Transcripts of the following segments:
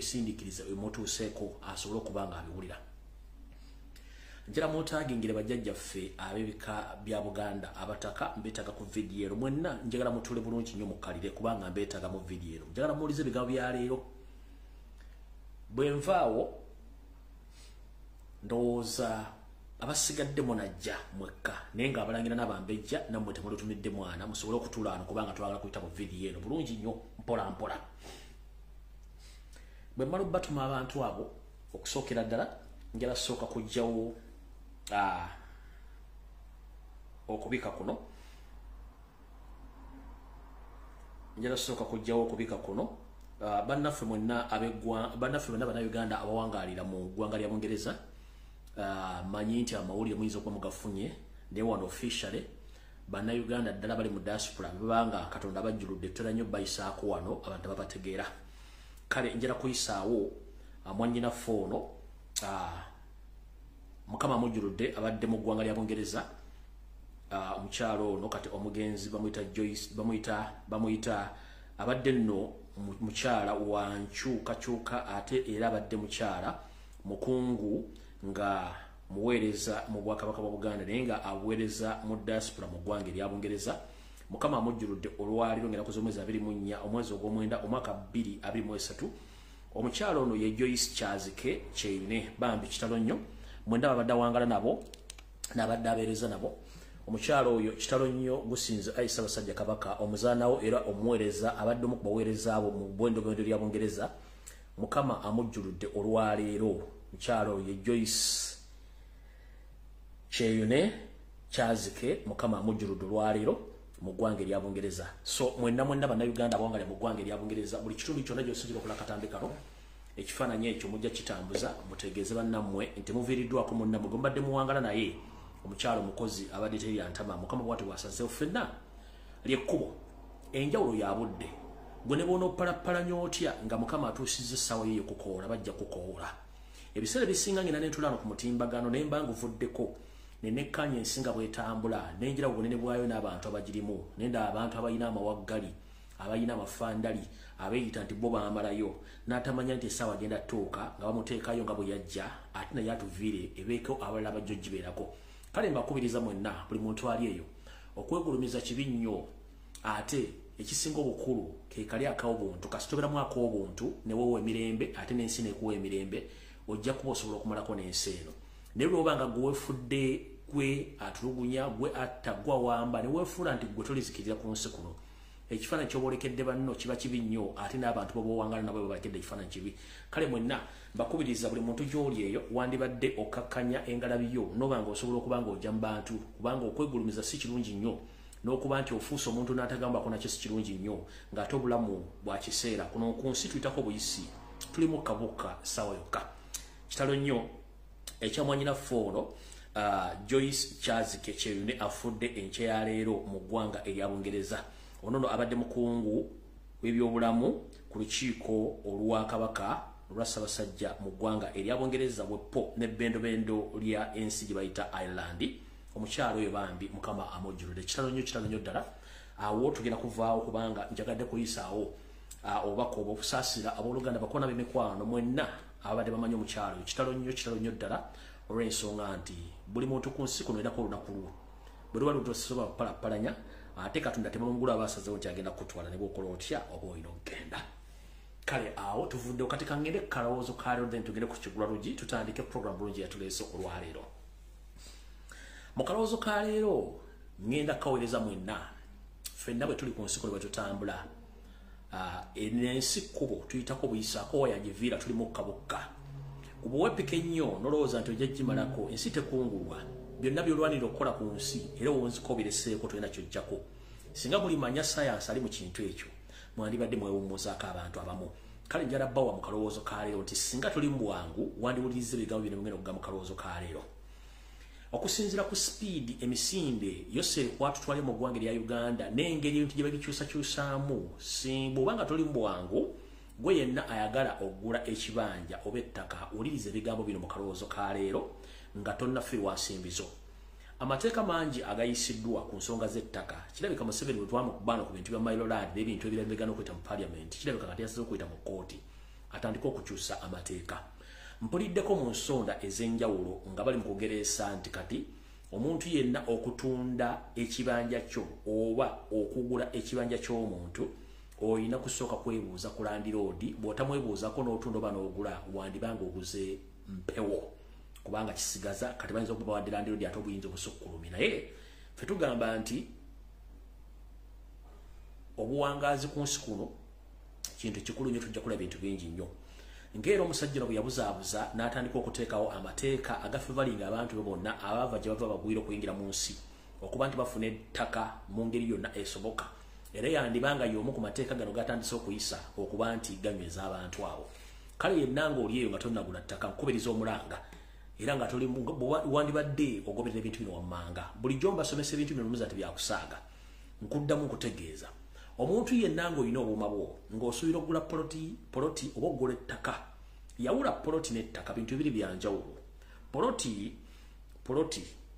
ebisindikiriza emutuuseeko asobole okubanga abiwulira. Njala mutagingire bajjajjaffe ab'ebika bya Buganda abataka mbetaga ku video ero mwenna njagala mutule bulungi nnyo mukalire kubanga mbetaga mu video ero. Njagala mulize ebigambo bya leero. Bwe nvaawo ndowooza abasigadde munajja mwekka naye nga abalangira n'abambejja nammwe temulutumidde mwana musobole okutuula wano kubanga twagala kuyita mu video eno bulungi nnyo mpola mpola. Bwe mmala batuma abantu abo okusookera ddala njala sooka kujjawo okubika kuno. Njala sooka kujjawo okubika kuno. Bannaffe mwenna bannayuganda abawangaalira mu ggwanga lya Bungereza manyi nti amawulire muyinza okuba mugafunye naye wano officially bannayuganda ddala bali mu diaspora bebanga Katonda bajjuludde ttera nnyo bayisaako wano abantu babategeera. Kale njala kuyisaawo mwannyinaffe ono Mukama amujjuludde abadde mu ggwanga lya Bungereza. Omukyalo ono kati omugenzi bamuyita Joyce bamuyita abadde nno mukyala wa nkyukakyuka ate era abadde mukyala mukungu nga muweereza mu Bwakabaka bwa Buganda naye nga aweereza mu diaspora mu ggwanga erya Bungereza. Mukama amujjuludde olwaliro ng'ennaku z'omwezi 24 omwezi ogw'omwenda omwaka 2023. Omukyalo ono ye Joyce Kyazike Kyeyune bambi kitalo nnyo mwenda babadde awangala nabo n'abadde abeereza nabo. Omukyalo oyo kitalo nnyo gusinze Aisha Basajja Kabaka omuzaanawo era omuweereza abadde mu kubaweereza abo mu bwendobendo lya Bungereza. Mukama amujjuludde olwaleero mukyalo ye Joyce Kyeyune Kyazike Mukama amujjuludde olwaleero mu ggwanga erya Bungereza. So mwenna bannayuganda abawangalira mu ggwanga erya Bungereza buli kitundu kyonna gy'osobola okola akatambi kano ekifaananyi ekyo mujja kitambuza mutegeeze bannammwe nti muviiriddwako munnammwe gwe mbadde muwangala naye omukyalo mukozi abadde teri yantama. Mukama bw'ati bw'asazeewo ffenna ly'ekkubo enjawulo ya budde gwe ne boona opalapalanya otya nga Mukama atuusizza essaawa ye okukoola bajja kukoola. Ebiseera bisinga ngina n'entulaano ku mutimbagano naye mba nguvuddeko ne nekkanya ensinga bw'etambula n'enjira obunene bwayo n'abantu abagirimu nenda abantu abalina amawaggali abalina amafandali abeeyita nti bo baamalayo n'atamanya nti essaawa agenda tuuka nga bamuteekayo nga bwe yajja ate naye atuviire ebeeko abalala bajja ogibeerako. Kale mbakubiriza mwenna buli muntu ali eyo okwegulumiza kibi nnyo ate ekisinga obukulu ke kali ak'obuntu kasitoberamu ak'obuntu ne wowe emirembe ate n'ensi n'ekuwa emirembe ojja kuba osobola okumalako n'ensi eno. Naye lw'obanga gwe weefudde gwe atulugunya gwe atta gwe awamba ne weefuula nti gwe tolizikirira ku nsi kuno ekifaananyi ky'oboolekedde banno kiba kibi nnyo ate n'abantu b'obowangala nabo bebalekedde ekifaananyi kibi. Kale mwenna mbakubiriza buli muntu gy'oli eyo wandibadde okakkanya engalabi yo n'obanga osobola okuba ng'ojja mu bantu kubanga okwegulumiza si kirungi nnyo n'okuba nti ofuuse omuntu n'atagambako nakyo si kirungi nnyo ng'ate obulamu bwa kiseera kuno ku nsi tuyitako buyisi tulimu kabuka ssaawa yokka. Kitalo nnyo ekyamwanyinaffe ono Joyce Kyazike Kyeyune afudde enkya ya leero mu ggwanga erya Bungereza. Ono abadde mukungu w'ebyobulamu ku lukiiko olwa Kabaka olwa Ssaabasajja mu ggwanga erya Bungereza bwepo n'ebbendobendo lya ensi gye bayita Ireland. Omukyalo oyo bambi Mukama amujjuludde. Kitalo nnyo ddala. Awo tugenda kuvaawo kubanga njagadde kuyisaawo obubaka obusaasira abooluganda bakoona b'emikwano mwenna abadde bamanyi omukyalo oyo. Kitalo nnyo ddala olw'ensonga nti buli muntu ku nsi kuno erako olunaku lwo bwe luba lutosobola kupalapalanya ate Katonda temulungula abasazeewo nti agenda kutwala ne bw'okola otya oba olina okugenda. Kale awo tuvudde kati kangende ku kalowoozo ka leero then tugende ku kigula lugi tutandike program bulungi yatuleese olwaleero. Mu kalowoozo ka leero ngenda kaweereza mwenna ffenna bwe tuli ku nsi kuno bwe tutambula ensi kkubo tuyitako buyisaako wayagiviira tuli mu kabukka kubuwepike nnyo nolowooza nti ojja gimalako ensi tekungulwa byonna byolwanira okukola ku nsi era owonziko bireseeko tolina kyojjako. Singa mulimanya sayansi ali mu kintu ekyo mwandibadde mwewummuzaako abantu abamu. Kale njala bbawa mu kalowoozo ka leero nti singa tuli mu bwangu wandiwuliriza ebigambo bino mugenda okuga mu kalowoozo ka leero. Okusinziira ku speed emisinde YOSERI kwatutwale mu ggwanga erya Uganda n'engeri ebintu gye babikyusakyusaamu bw'obanga toli mu bwangu gwe yenna ayagala okugula ekibanja oba ettaka wuliriza ebigambo bino mu kalowoozo ka leero nga tonnafiirwa nsimbizo. Amateeka mangi agayisiddwa ku nsonga z'ettaka kirabika Museveni bwe twamukubaana ku bintu bya Mailoland n'ebintu ebirala bigana okuyita mu Parliament kirabika kati yasazeewo okuyita mu kkooti atandika okukyusa amateeka. Mpuliddeko mu nsonda ez'enjawulo nga bali mu kugereesa nti kati omuntu yenna okutunda ekibanja kyo oba okugula ekibanja ky'omuntu oyina kusooka kwebuuza ku landiroodi. Bw'otamwebuuzako n'otunda oba n'ogula wandibanga oguze mpewo kubanga kisigaza kati bayinza okuba bawadde landiroodi ate obuyinza obusukkulumi. Naye ffe tugamba nti obuwangaazi ku nsi kuno kintu kikulu nnyo, tujja kulaba ebintu bingi nnyo. Ng'era omusajja bwe yabuzaabuza n'atandika okuteekawo amateeka agafevalinga abantu be bonna abava gye bava bagwira okuyingira mu nsi okuba nti bafuna ettaka mu ngeri yonna esoboka. Era yandibanga y'omu ku mateeka gano gatandise okuyisa okuba nti ganyweza abantu abo. Kale yenna ng'oli eyo nga tonnagula ttaka nkubiriza omulanga era nga toli wandibadde ogoberera ebintu bino wammanga. Bulijjo mbasomesa ebintu bino muza tebyakusaaga. Nkuddamu nkutegeeza omuntu yenna ng'olina obuuma bwo ng'osuubira okugula poloti oba okugula ettaka. Yawula poloti n'ettaka bintu bibiri byanjawulo. Poloti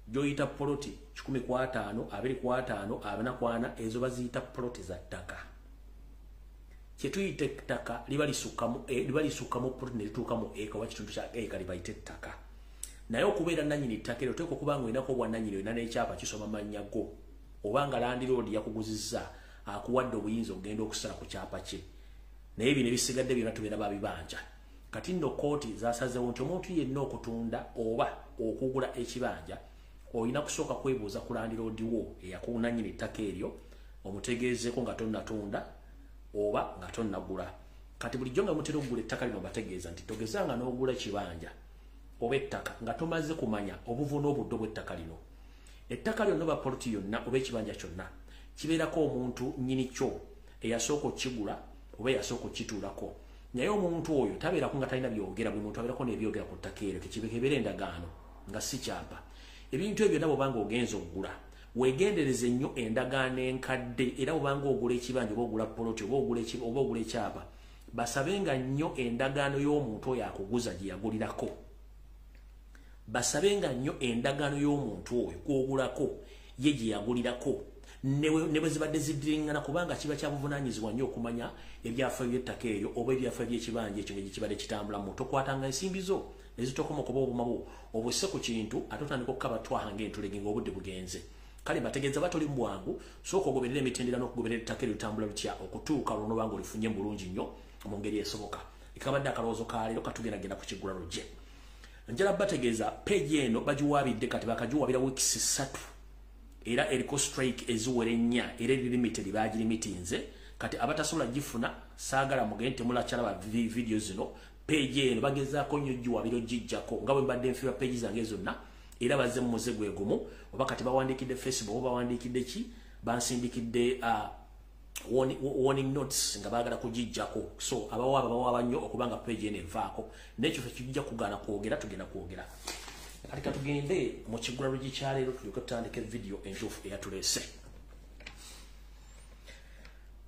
gy'oyita poloti 10/5, 20/5, 40/4 ezo baziyita poloti za ttaka. Kye tuyita ettaka liba lisukkamu poloti ne lituukamu eka oba kitundu kya eka libayita ettaka. Naye okubeera nannyini ttaka eryo oteekwa okuba ng'olinako obwannannyini olina n'ekyapa kisoma mannya go oba nga landiroodi yakuguzizza akuwadde obuyinza okugenda okusala ku kyapa kye. Naye bino ebisigadde byonna tubeera babibanja. Kati nno kooti zasazeewo nti omuntu yenna okutunda oba okugula ekibanja olina kusooka kwebuuza ku landiroodi wo eyakunannyini ettaka eryo omutegeezeeko nga tonnatunda oba nga tonnagula. Kati bulijjo nga mutera okugula ettaka lino bategeeza nti togezanga n'ogula ekibanja oba ettaka nga tomaze kumanya obuvu n'obuddo bw'ettaka lino. Ettaka lyonna oba poloti yonna oba ekibanja kyonna kibeerako omuntu nnyini kyo eyasooka okigula oba eyasooka okituulako. Naye omuntu oyo tabeerako nga talina byogera, buli muntu abeerako n'ebyogera ku ttaka eryo kekibeera endagaano nga si kyapa. Ebintu ebyo byonna bw'obanga ogenza okugula weegendereze nnyo endagaano enkadde era bw'obanga ogula ekibanja oba ogula poloti oba ogula ekyapa basabenga nnyo endagaano y'omuntu oyo akuguza gye yagulirako. Basabenga nnyo endagaano y'omuntu oyo gw'ogulako ye gye yagulirako ne bwe zibadde ziddiringana kubanga kiba kya buvunaanyizibwa nnyo okumanya ebyafaayo by'ettaka eryo oba ebyafaayo by'ekibanja ekyo ngeri kibadde kitambulamu. Tokwatanga ensimbi zo ne zitokoma okuba obuma bwo obusse ku kintu ate otandika okukaba twaha ng'entulege ng'obudde bugenze. Kale bategeeza batoli mu bwangu sooka ogoberera emitendera n'okugoberera ettaka eryo litambula lutya okutuuka olw'onobanga olifunye bulungi nnyo mu ngeri esoboka. Ekabadde akalowoozo ka leero katugendagenda ku kiggula lugye. Njala bategeeza peegi eno bagiwaabidde kati bakagiwaabira wiikisi 3 era eriko strike eziwera 4 era limited bagirimitinze. Kati abatasobola gifuna saagala mugende temulakyalaba video zino. Peegi eno bagezaako nnyo giwaabira gijjako nga bwe mbadde nfiirwa peegi zange zonna era bazze mu muze gwe gumu oba kati bawandiikidde Facebook oba bawandiikidde ki bansindikidde warning notes nga baagala kugijjako. So abawaaba bawaaba nnyo okubanga peegi eno evaako n'ekyo ffe kijja kugaana kwogera tugenda kwogera. Kati katugende mu kiggula luggi kya leero tulyoke tutandike video entuufu eyatuleese.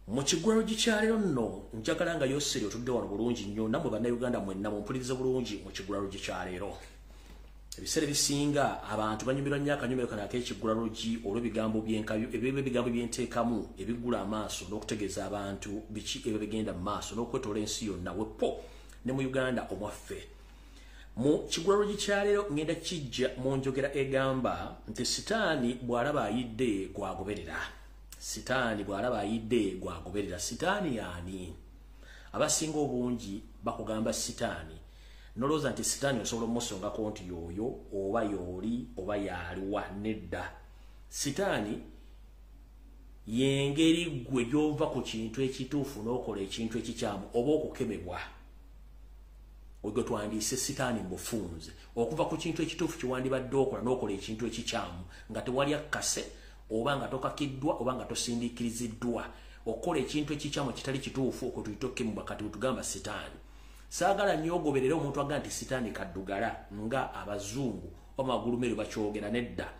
Mu kiggula luggi kya leero nno njagala nga Yoseri otudde wano bulungi nnyo nammwe bannayuganda mwenna mumpulirize bulungi mu kiggula luggi kya leero. Ebiseera ebisinga abantu banyumirwa nnyo akanyomero kano ak'ekiggula luggi olw'ebigambo by'enteekamu ebigula amaaso n'okutegeeza abantu biki ebyo bigenda mu maaso n'okwetoola ensi yonna wepo ne mu Uganda omwaffe. Mu kiggula luggi kya leero ngenda kijja mu njogera egamba nti sitaani bw'alaba ayidde gwagoberera. Sitaani bw'alaba ayidde gwagoberera. Sitaani y'ani? Abasinga obungi bakugamba sitaani nolowooza nti sitaani osobola omusongako nti y'oyo oba y'oli oba y'aliwa. Nedda. Sitaani y'engeri ggwe gy'ova ku kintu ekituufu n'okola ekintu ekikyamu oba okukemebwa. Ogwo twandiise sitaani mu bufunze okuva ku kintu ekituufu kiwandibadde okola n'okola ekintu ekikyamu nga tewali akkase oba nga tokakiddwa oba nga tosindiikiriziddwa okola ekintu ekikyamu kitali kituufu okwo tuyita okukemebwa. Kati wetugamba sitaani. Saagala nnyo ogoberera omuntu agamba nti sitaani kaddugala nga abazungu omagulumere bakyogera. Nedda.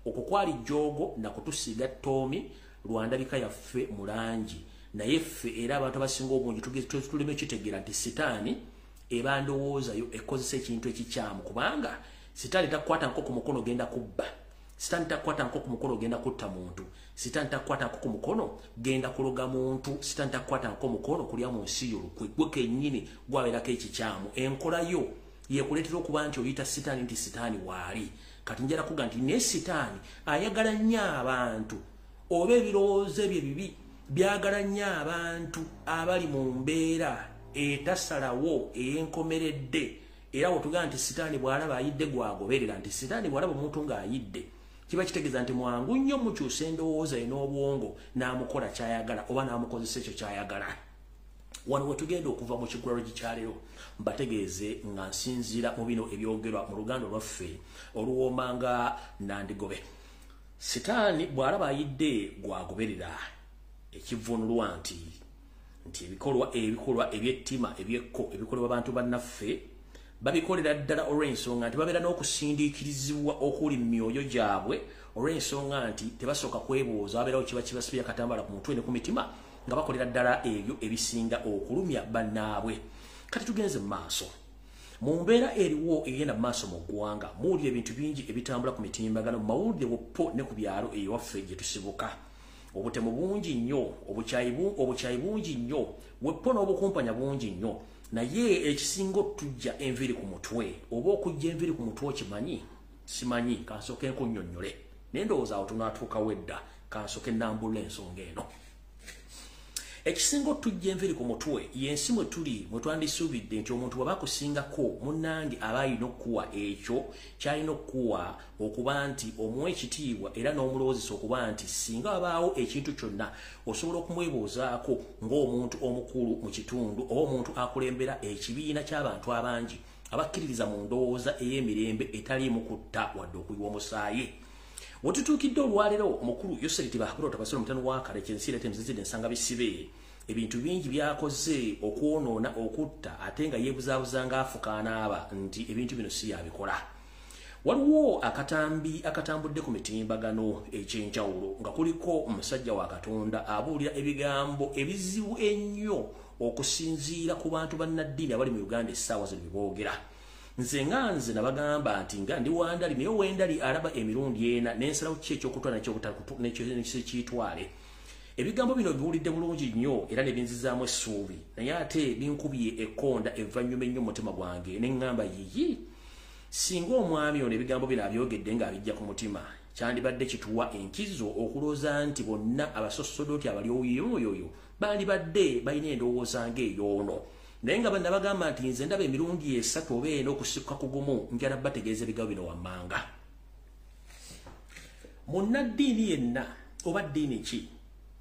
Okwo kwali jjoogo nakutusiiga ttoomi lwandabika yaffe mu langi naye ffe era abantu abasinga obungi tuleme kitegeera nti sitaani eba ndowoozayo ekozesa ekintu ekikyamu kubanga sitaani takwata nko ku mukono genda kubba sitaani takwata nko ku mukono genda kutta muntu, sitaani takwata nko ku mukono genda kuloga muntu, sitaani takwata nko mukono kulya mu nsi y'olukwe, gwe kennyini gwabeerako ekikyamu. Enkola yo yekuleetera okuba nti oyita sitaani nti sitaani waali. Kati njala kuga nti ne sitaani ayagala nnyo abantu oba ebirowoozo ebyo bibi byagala nnyo abantu abali mu mbeera etasalawo ey'enkomeredde. Era otugaa nti sitaani bw'alaba ayidde gwagoberera, nti sitaani bw'alaba omuntu ng'ayidde kiba kitegeeza nti mwangu nnyo mukyusa endowooza n'obwongo n'amukola ky'ayagala oba n'amukozesa ekyo ky'ayagala. Wano we tugenda okuva mu kigulalo kyaleero mbategeeze nga nsinziira mu bino ebyogerwa mu luganda lwaffe oluwooma nga Nandigobe. Sitaani bw'alaba ayidde gwagoberera, ekivvuunulwa nti ebikolwa ebyettima ebyekko ebikolebwa abantu bannaffe babikolera ddala olw'ensonga nti babeera n'okusindiikirizibwa okuli mu myoyo gyabwe, olw'ensonga nti tebasooka kwebuuza, babeerawo kiba kibasibya katambala ku mutwe ne ku mitima nga bakolera ddala ebyo ebisinga okulumya bannaabwe. Kati tugenze mu maaso mu mbeera eriwo egenda mu maaso mu ggwanga, muwulira ebintu bingi ebitambula ku mitimbagano, mu mawulire woppo ne ku byalo ewaffe gye tusibuka. Obutemu bungi nnyo, obukyayi bungi nnyo, weppo n'obukumpanya bungi nnyo. Naye ekisinga otujja enviri ku mutwe oba okujja enviri ku mutwe okimanyi? Simanyi, kansooke nkunnyonnyole. Naye ndowooza awo tunaatuukawo edda, kansooke nnambula ensonga eno. Ekisinga otujja enviri ku mutwe y'ensi mwe tuli, mwe twandisuubidde nti omuntu bw'aba akusingako munnange aba alina okuwa ekyo ky'alina okuwa okuba nti omuwa ekitiibwa era n'omulowoozesa okuba nti singa wabaawo ekintu kyonna osobola okumwebuuzaako ng'omuntu omukulu mu kitundu oba omuntu akulembera ekibiina ky'abantu abangi abakkiririza mu ndowooza ey'emirembe etaliimu kutta wadde okuyiwa omusaayi. Wetutuukidde olwaleero omukulu Yoseri Tibahakula Otabasiro mutano wa Kale kyensire temzizide nsanga bisibe ebintu bingi byakoze okwonoona okutta ate nga yeebuzaabuza ng'afukaana aba nti ebintu bino si yabikola. Waliwo akatambudde ku mitimbagano ekyenjawulo nga kuliko omusajja wa Katonda abuulira ebigambo ebizibu ennyo okusinziira ku bantu bannaddiini abali mu Uganda essaawa zino boogera. Nze nabagamba nti nga ndi wandali naye wendali alaba emirundi ena n'ensalawo ki ekyokutwala nekyekiyitwale. Ebigambo bino biwulidde bulungi nnyo era ne binzizaamu essuubi, naye ate binkubye ekkonda evvannyuma ennyo mu mutima gwange ne ŋŋamba yiyi, singa omwami ono ebigambo bino abyogedde ng'abijja ku mutima kyandibadde kituwa enkizo okulooza nti bonna abasosodooti abali oyoyoyo bandibadde balina endowooza ng'eyoono. Naye nga banna bagamba nti nze ndaba emirundi 3 oba 4 okusikka ku gumu njala bategeeza ebigambo bino wammanga. Munnaddiini yenna oba ddiini ki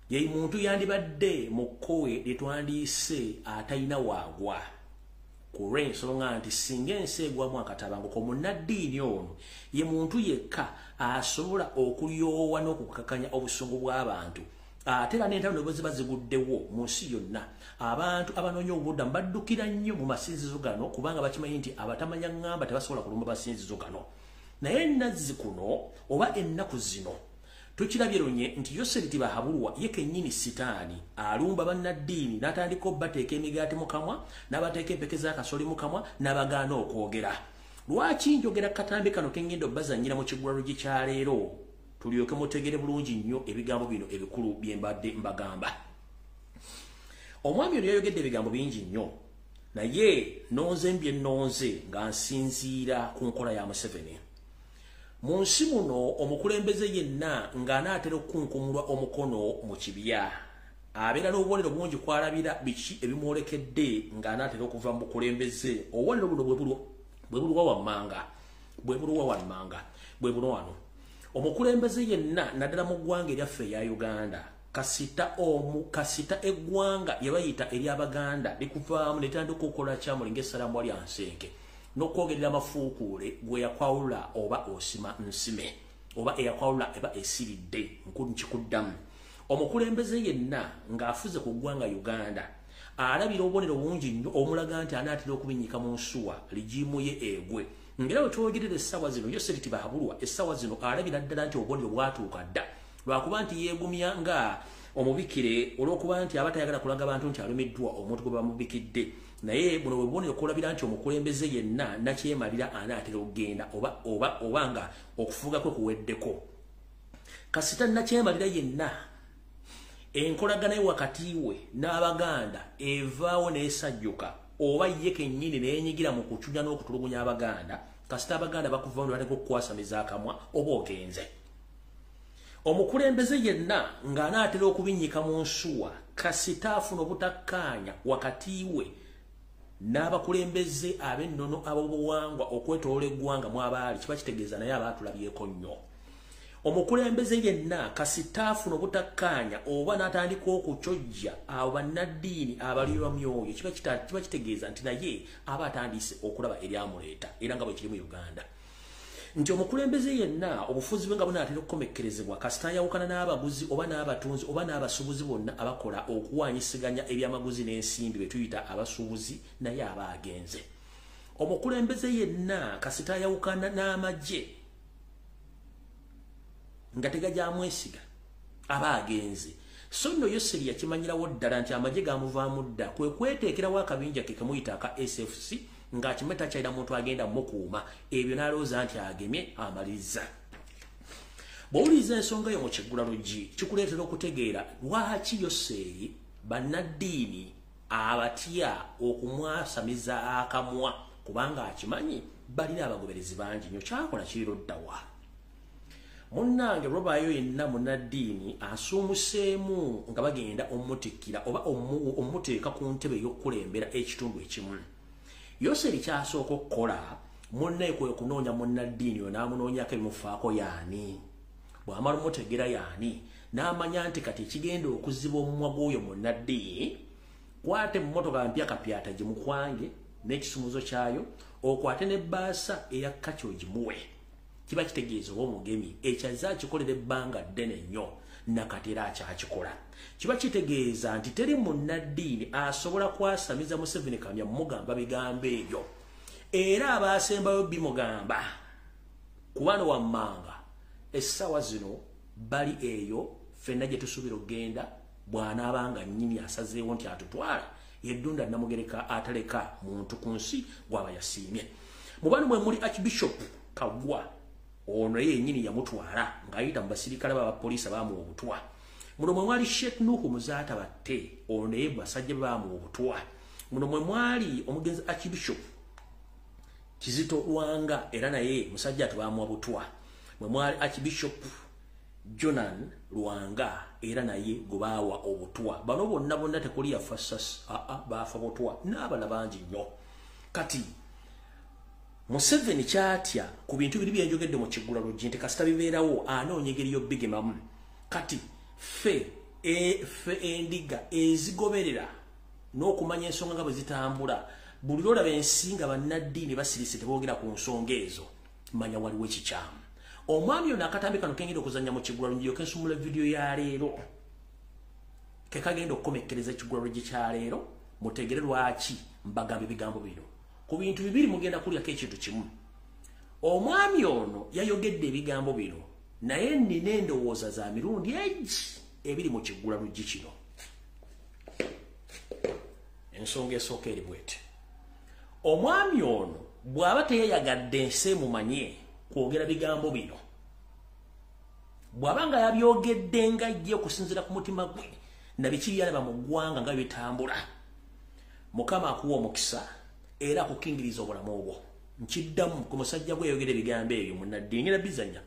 ye muntu yandibadde mu kkowe lye twandiise atalina waagwa, ku lw'ensonga nti singa ensi egwamu akatabanguko munnaddiini ono ye muntu yekka asobola okulyowa n'okukakanya obusungu bw'abantu. Ate era n'entalo ne bwe ziba ziguddewo mu nsi yonna, abantu abanoonya obuddamu baddukira nnyo mu masinzizo gano kubanga bakimanyi nti abatamanya ŋŋamba tebasobola kulumba masinzizo gano. Naye ennazzi kuno oba ennaku zino tukirabye lunye nti Yoseri Tibahabulwa ye kennyini sitaani alumba bannaddiini n'atandika obbateeka emigaati mu kamwa n'abateeka empeke z'akasoli mu kamwa n'abagaana okwogera. Lwaki njogera katambi kano ke ngenda obbazannyira mu kigulalo kyaleero tulyoke mutegere bulungi nnyo ebigambo bino ebikulu bye mbadde mbagamba. Omwami ono yayogedde ebigambo bingi nnyo, naye nonze mbye nonze nga nsinziira ku nkola ya Museveni. Mu nsi muno omukulembeze yenna ng'anaatera okunkumulwa omukono mu kibya abeera n'obubonero bungi kwalabira biki ebimwolekedde ng'anaatera okuva mu bukulembeze. Obubonero buno bwe bulwa wammanga bwe buno wano. Omukulembeze yenna naddala mu ggwanga eryaffe erya Uganda kasita eggwanga lye bayita ery'Abaganda likuvaamu ne litandika okukola kyamu ng'essalamu lya nsenke n'okwogerera amafuukuule gwe yakwawula oba osima nsime oba eyakwawula eba esiridde nkikuddamu. Omukulembeze yenna ng'afuze ku ggwanga Uganda alabira obubonero bungi nnyo omulaga nti anaatera okubinyika mu nsuwa ligimu ye egwe. Ngera bwe twogerera essaawa zino Yoseri Tibahabulwa essaawa zino alabira ddala nti obubonero bwatuuka dda lwakuba nti yeegumya nga omubikire olwokuba nti abatayagala kulaga abantu nti alumiddwa omuntu gwe bamubikidde naye buno bwe bubonero okulabira nti omukulembeze yenna nakyemalira anaatera okugenda oba nga okufuga kwe kuweddeko kasita nakyemalira yenna enkolagana wakati we n'Abaganda evaawo n'esajjuka oba ye kennyini neenyigira mu kucunya n'okutulugunya Abaganda kasita Abaganda bakuvamu ne bateka okukwasamiza akamwa oba ogenze omukulembeze yenna ng'anaatera okubinnyika mu nsuwa kasita afuna obutakkaanya wakati we n'abakulembeze ab'ennono ab'obuwangwa okwetoloola eggwanga mu abaali kiba kitegeeza naye abaatulabyeko nnyo omukulembeze yenna kasita afuna obutakkaanya oba n'atandika okucojja abo bannaddiini abalirwa myoyo kiba kitegeeza nti naye aba atandise okulaba eryamuleeta era nga bwe kiri mu Uganda nti omukulembeze yenna obufuzi bwe nga bunaatera okukomekkerezebwa kasita ayawukana n'abaguzi oba n'abatunzi oba n'abasuubuzi bonna abakola okuwanyisiganya ebyamaguzi n'ensimbi be tuyita abasuubuzi naye aba agenze omukulembeze yenna kasita ayawukana n'amagye nga tegajamwesiga aba agenze so nno Yoseri yakimanyirawo ddala nti amagye gamuvaamu dda kwe kweteekerawo akabinja ke kamuyita aka SFC ng'akimeta kyalina muntu agenda mukuuma ebyo n'alowooza nti agemye amaliriza bw'owuliriza ensonga yo mu Kiggulaluggi kikuleetera okutegeera lwaki Yoseri bannaddiini abatya okumwasamiza akamwa kubanga akimanyi balina abagoberezi bangi nnyo kyakola kiriro ddawa munnange lwabaayo yenna munnaddiini asuumuseemu nga bagenda omutikkira oba omuteeka ku ntebe y'okukulembera ekitundu ekimu Yoseri kyasooka okukola munne kwe kunoonya munnaddiini oyo n'amunoonyako ebimufaako yaani bw'amala omutegeera yaani n'amanya nti kati ekigenda okuziba omumwa gw'oyo munnaddiini kwate mu mmotoka mpya kapyata gimukwange n'ekisumuzo kyayo okwate n'ebbaasa eya kacyo gimuwe kiba kitegeeza oba omugemi ekyaza akikolera ebbanga ddene nnyo nakati era akyakikola kiba kitegeeza nti teri munnaddiini asobola kwasamiza Museveni kamya mugamba bigambo ebyo era abaasembayo bimugamba kubano wammanga essaawa zino bali eyo ffenna gye tusuubira okgenda bw'anaabanga nnyini asazeewo nti atutwala yeddunda namugereka ataleka muntu ku nsi gw'aba yasiimye mu bano mwe muli Archbishop Kagwa ono yennyini yamutwala ng'ayita mu basirikale b'abapoliisi abaamuwa obutwa muno mwe mwali Sheikh Nuhu Muzaata batte ono naye basajja baamuwa obutwa muno mwe mwali omugenzi Archbishop Kizito Lwanga era naye musajja tubaamuwa butwa mwe mwali Archbishop Jonan Lwanga era naye gubaawa obutwa bano bonna tekuli yafassas baafa butwa n'abana bangi nnyo kati Museveni kyatya ku bintu biri byenjogedde mu Kiggulaluggi nti kasita bibeerawo anoonya engeri y'obbigemamu kati ffe endiga ezigoberera n'okumanya ensonga nga bwe zitambula buli lwolaba ensinga bannaddiini basirise teboogera ku nsonga ezo manya waliwo ekikyamu omwami ono akatambi kano kengenda okuzannya mu Kiggulaluggi yoke nsumula vidiyo ya leero kekagenda okukomekkereza Kiggulaluggi kya leero mutegere lwaki mbagamba ebigambo bino ku bintu bibiri mugenda kulyako ekintu kimu omwami ono yayogedde ebigambo bino naye nnina endowooza za mirundi egi ebiri mu Kiggulaluggi kino ensonga esooka eri bwete omwami ono bw'aba teyeyagadde ensi emumanye kwogera bigambo bino bw'aba nga yabyogedde nga ye okusinziira ku mutima gwe na biki byalaba mu ggwanga nga bitambula Mukama akuwa omukisa era akukingiriza obulamu obwo nkiddamu ku musajja gwe yayogera ebigambo ebyo munnaddiini era bizanya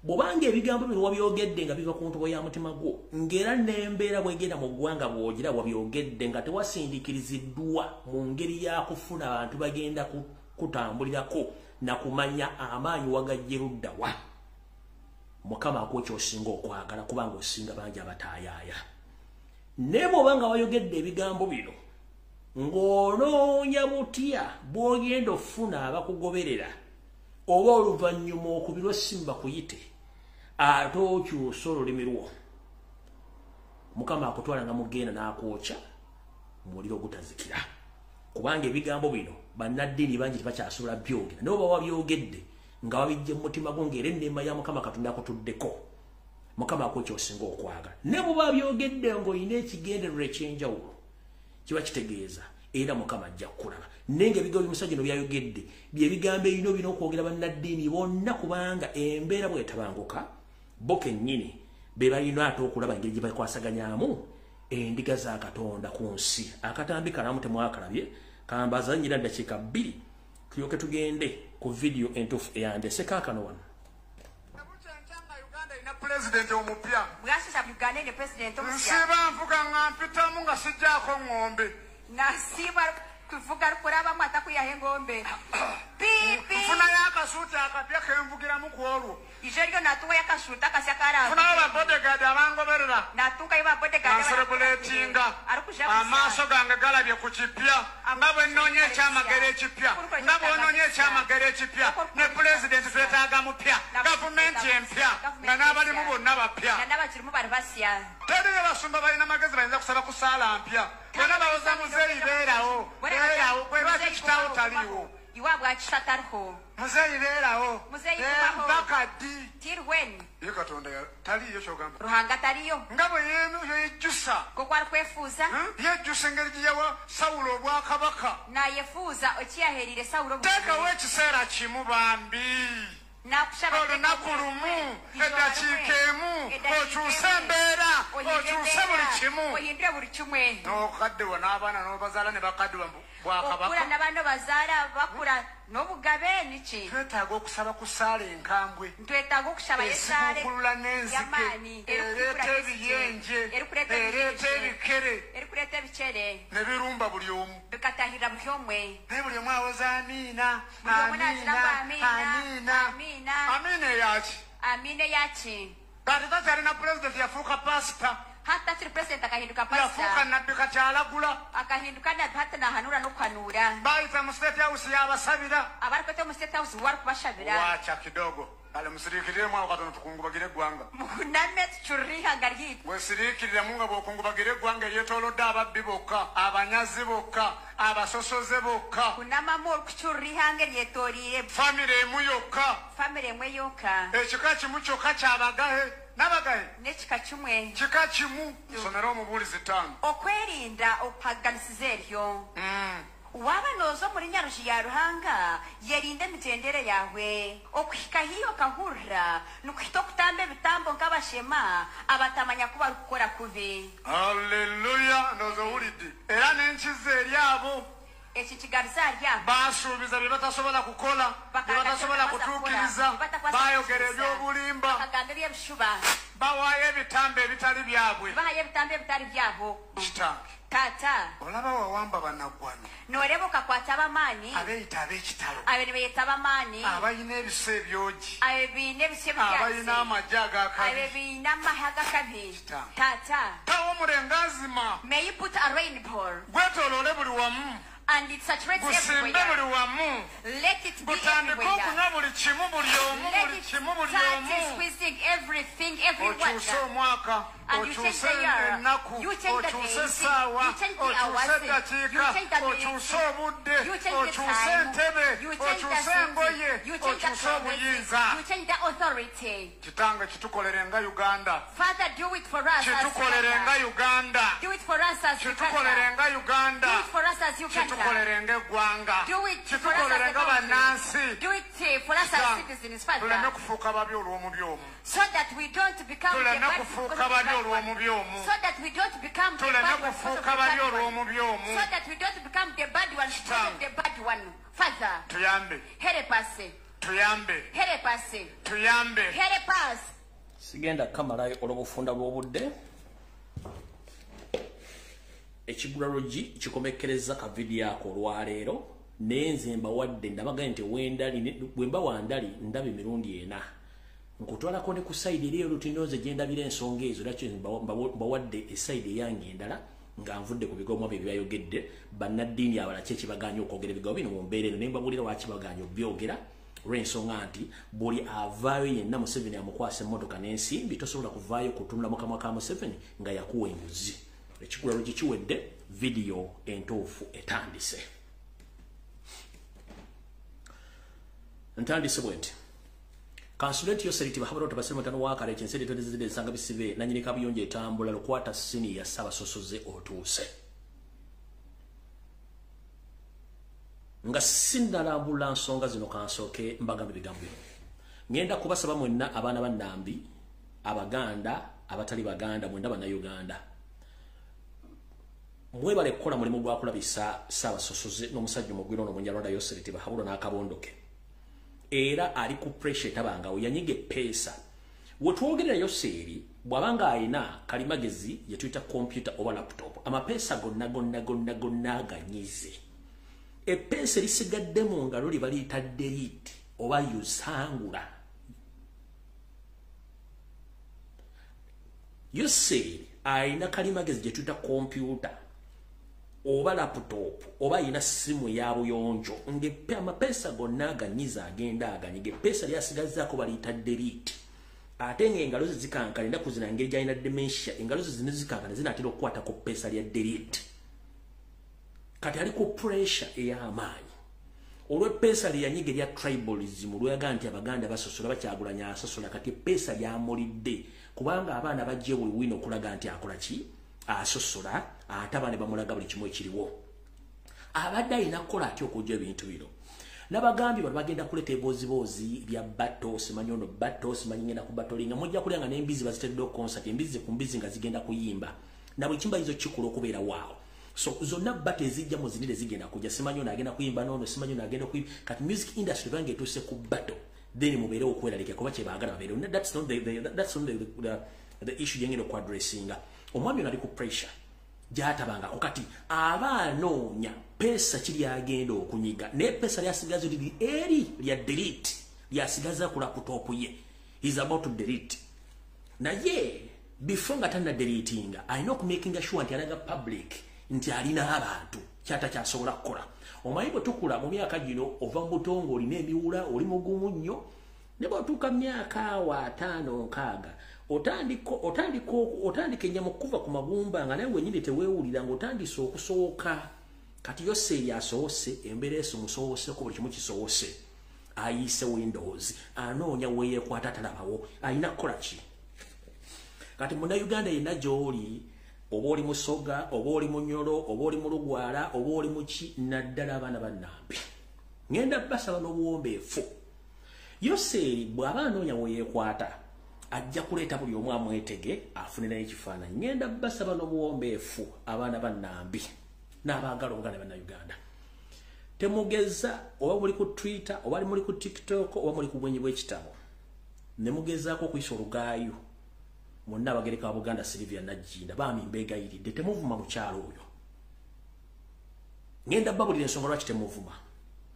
bw'obanga ebigambo bino wabyogedde nga biva ku ntobo ya mutima gwo ng'era n'embeera bwegenda mu ggwanga bw'ogira wabyogedde nga tewasindikiriziddwa mu ngeri yakufuna abantu bagenda kutambulirako na kumanya amaanyi wagajje ludda wa Mukama akuwa ky'osinga okwagala kubanga osinga bangi abataayaaya naye bw'obanga wayogedde ebigambo bino ng'onoonya butya bw'ogenda ofuna abakugoberera oba oluvannyuma okubirwa simba kuyite ate okyusa olulimi lwo Mukama akutwala nga mugenda n'akwokya muliro ogutazikira kubanga ebigambo bino bannaddiini bangi tebakyasobola byogera naye oba wabyogedde nga wabijja mu mutima gwo ng'era enneema ya Mukama Katonda akutuddeko mukama akocho osinga okwaga ne buba byogedde ngo ine ekigendererwa ekyenjawulo kiba kitegeeza era mukama ajja kulaba nenge bigambo bimusajja no byayogedde bye bigambo ebino bino okwogera bannaddiini bonna kubanga embeera bwetabanguka bo kennyini be balina ate okulaba engeri gye bakwasaganyaamu endiga za Katonda ku nsi. Akatambi kalamu temwakalabye kambaza nyira dakiika 2 tulyoke tugende ku video entuufu eyandese kaakano wano. President omupya bwasisa Uganda ne president omupya nsiba mvuga ngampita mu nga sijjako ng'ombe nasiba kuvuga kuraba mwata kuyahe ng'ombe pipi funa yakasuuta akapya kemvugiramu ku olwo ijeryo natuwa yakasuuta kasyakara funa ababodyguard abangoberera natuka iba bodyguard celebratinga amaaso gange galabye ku kipya nga bwe nnoonya ekyamagero ekipya nga bw'onoonya ekyamagero ekipya ne president twetaaga mupya gavumenti empya nga n'abalimu bonna bapya n'abakirimu bali basya teri abasumba balina magezi bayinza kusaba ku saala mpya bonna bawoza muzeeyi beerawo kwebaza ekitaawo taliwo iwabwa kisatariho muzeeyi beerawo mpaka ddi tirwen ye Katonda taliyo kyogamba ruhanga taliyo nga bwe yejjusa kokwari kwefuuza yejjusa engeri gye yawa Sawulo obwakabaka nayefuuza okiyaherire Sawulo teekawo ekiseera kimu bambi olunaku lumu eddakiika emu okyuse embeera okyuse buli kimu n'okaddewa n'abaana n'obazaala ne bakaddewa bwakabaka n'abaana bazaala bakula n'obugabe niki twetaaga okusaba ku ssaala enkambwe twetaaga okusaba esaale esibukulula n'enzige ereeta ebiyenje ereeta ebikere erikuleeta ebikere ne birumba buli omu bikatahirira buli omwe naye buli omu awoza amiina amiina eyaki amiina eyaki kati takyalina pulezidenti yafuuka pasita hata tiri president akahinduka pastor yafuuka nabbi kati alagula akahinduka nabbi hata nahanura n'okuhanuura bayita mu state house yabasabira abarikweeta mu state house wari kubashabira wacha kidogo ale musiriikiremu awo katono tukungubagire eggwanga mukuname tucurrihanga ryitu wesiriikiriremu nga bw'okungubagire eggwanga eryetoolodde ababbi bokka abanyazi bokka abasosoze bokka kunamamu okucurrihanga eryetooliire famire emu yokka famire emu eyokka ekika kimu kyokka kyabagahe n'abagahe n'ekika kimwe kika kimu somera omubuulizi 5 okwerinda okuhaganisiza eryo waba nooza muri nyarushi ya ruhanga yerinde emitendere yawe okuhika hiyo kahurra nukuhita okutamba ebitambo nk'abashema abatamanya kuba barikukora kubi haleluya nooza owulidde era n'enkiza eri abo eki kigaruza ryabo basuubiza bye batasobola kukola bye batasobola kutuukiriza baayogera eby'obulimba bakagamba ebyebishuba bawaayo ebitambo ebitali byabwe bahayo ebitambo ebitali byabo kitange tata olaba wawamba bannaggwano nooreba okakwata abamaani abeeyita ab'ekitalo abo ne beeyita abamaani abalina ebiso ebyogi abo biina ebiso abalina amagye agakabi abo biina amahe agakabi tata tawo omulengazima may you put a rainbow gwetooloole buli wamu and it saturates gusimbe everywhere. buli wamu Let it be gutandika everywhere. okunywa buli kimu buli omu Let buli it kimu buli start omu squeezing everything, everyone. okyuse omwaka And you change okyuse the year, ennaku you change the okyuse days, essaawa you change the okyuse hours, eddakiika you change the okyuse minutes, obudde you change the okyuse time, entebe you change the okyuse engoye city, you change the okyuse obuyinza you change the authority. kitange kitukolere nga uganda Father, do it for us as kitukolere nga Uganda. uganda Do it for us as kitukolere Uganda. nga uganda Do it for us as Uganda. kitukolere nga eggwanga Do it for us kitukolere as nga a bannansi country. Do it for us as citizens, tuleme Father. kufuuka babi olw'omu byomu So that we don't become the tuleme bad kufuuka because of the babi bad olw'omu one. byomu So that we don't become the tuleme bad one because of the kufuuka babi bad one. olw'omu byomu So that we don't become the bad one because of the bad one. Father, tuyambe help us. tuyambe Help us. tuyambe Help us. sigenda kamalayo olw'obufunda bw'obudde ekigulalogi kikomekkereza ka vidiyo ako olwaleero nenze mbawadde ndabaga nti bwe mba wandali ndaba emirundi ena nkutwalako ne ku sayidi eri olutinoze gye ndabira ensonga ezo lwaki mbawadde esayidi eyange endala nga nvudde ku bigambo bye byayogedde bannaddiini abalala ki ekibaganya okwogera ebigambo bino mu mbeera eno ne mbabuulira lwaki baganya obyogera olw'ensonga nti buli avaayo yenna Museveni amukwasa emmotoka n'ensimbi tosobola kuvaayo kutunula mu kamwa ka Museveni nga yakuwa enguzi. Ekigulalogi kiwedde, vidiyo entuufu etandise. Ntandise bwe nti Consulate Yoseriti Bahabro Tabasimo Tanwaka, and said it is the Sangabisive, Nanikabi Tambula, Quata Sini, Sava Sosoze or Tuse. Nga sinda la ambulance songa zino kansoke mbagambi bigambi. Ngenda kubasaba mwenna abana banambi, abaganda, abatali baganda, mwenda bana Uganda. Mwebale kukola mulimu gwakulabisa Sava Sosoze n'omusajja omugwiro n'omunyalwanda Yoseriti Bahabro n'akabondoke. Era ali ku pressure tabanga oyanyige pesa wetwogerera Yoseri bwabanga ayina kalimagezi yetuyita computer oba laptop amapesa gonna ganyize epesa lisigadde mu ngalo libaliyita delete oba yusangula Yoseri ayina kalimagezi yetuyita computer oba laptop oba ina simu ya buyonjo ngepe amapesa gonna aganyiza agenda aganyige pesa lyasigazaako baliyita delete ate ng'engalo ze zikankana ennaku zino engeri gyalina dementia engalo ze zino zikankana zinaatera okukwata ku pesa lya delete kati ali ku pressure ey'amaanyi olw'epesa lye yanyiga erya tribalism lweyaga nti abaganda basosola bakyagulanya asosola kati epesa lyamulidde kubanga abaana bajje buli wino okulaga nti akola ki asosola atabane bamulaga buli kimu ekiriwo abadde ayina kukola atya okujja ebintu bino n'abagambi bano bagenda kuleta eboozibozi bya bato simanyi ono bato simanyi ngenda ku batolinga mujja kulya nga n'embizi bazitedde okonsert embizi ku mbizi nga zigenda kuyimba na buli kimba izo kikula okubeera waawo so zonna bato ezijja mu zinire zigenda kujja simanyi ono agenda kuyimba n'ono simanyi ono agenda kuyimba kati music industry banga etuuse ku bato then mubeere okweralika kuba kye baagala babeere that's not the issue yengenda okwadressinga omwami ono ali ku pressure jatabangako kati abanoonya pesa kiri agenda okunyiga ne pesa lyasigaza liri eri lya delete lyasigaza ku laptop ye is about to delete naye before nga tanda deletinga alina okumakinga sure nti alaga public nti alina abantu kyata kyasobola kukola omanyi bwe tukula mu myaka gino ova mu butongo olina emiwula oli mugumu nnyo ne bw'otuuka myaka 5-6 otandika ennyama okuva ku magumba nga naye wenyini teweewulira ng'otandise okusooka kati Yoseri asoose embeera esomusooseko buli kimu kisoose ayiise Windows anoonya weeyekwata talabawo alina kukola ki kati munnayuganda yenna gy'oli oba oli musoga oba oli munyolo oba oli mu lugwala oba oli muki naddala abaana bannambi ngenda basaba n'obuwombeefu Yoseri bw'aba anoonya weeyekwata ajja kuleeta buli omu amwetege afune naye ekifaananyi ngenda basaba n'obuwombeefu abaana bannambi n'abaagala obuganda bannayuganda temugeza oba muli ku Twitter oba muli ku TikTok oba muli ku bwenyi bw'ekitabo ne mugezaako okuyisa olugaayo mwonna abagereka wa Buganda Sylvia Najjinda baami mbeegayiridde temuvuma mukyalo oyo ngenda babulira ensonga lwaki temuvuma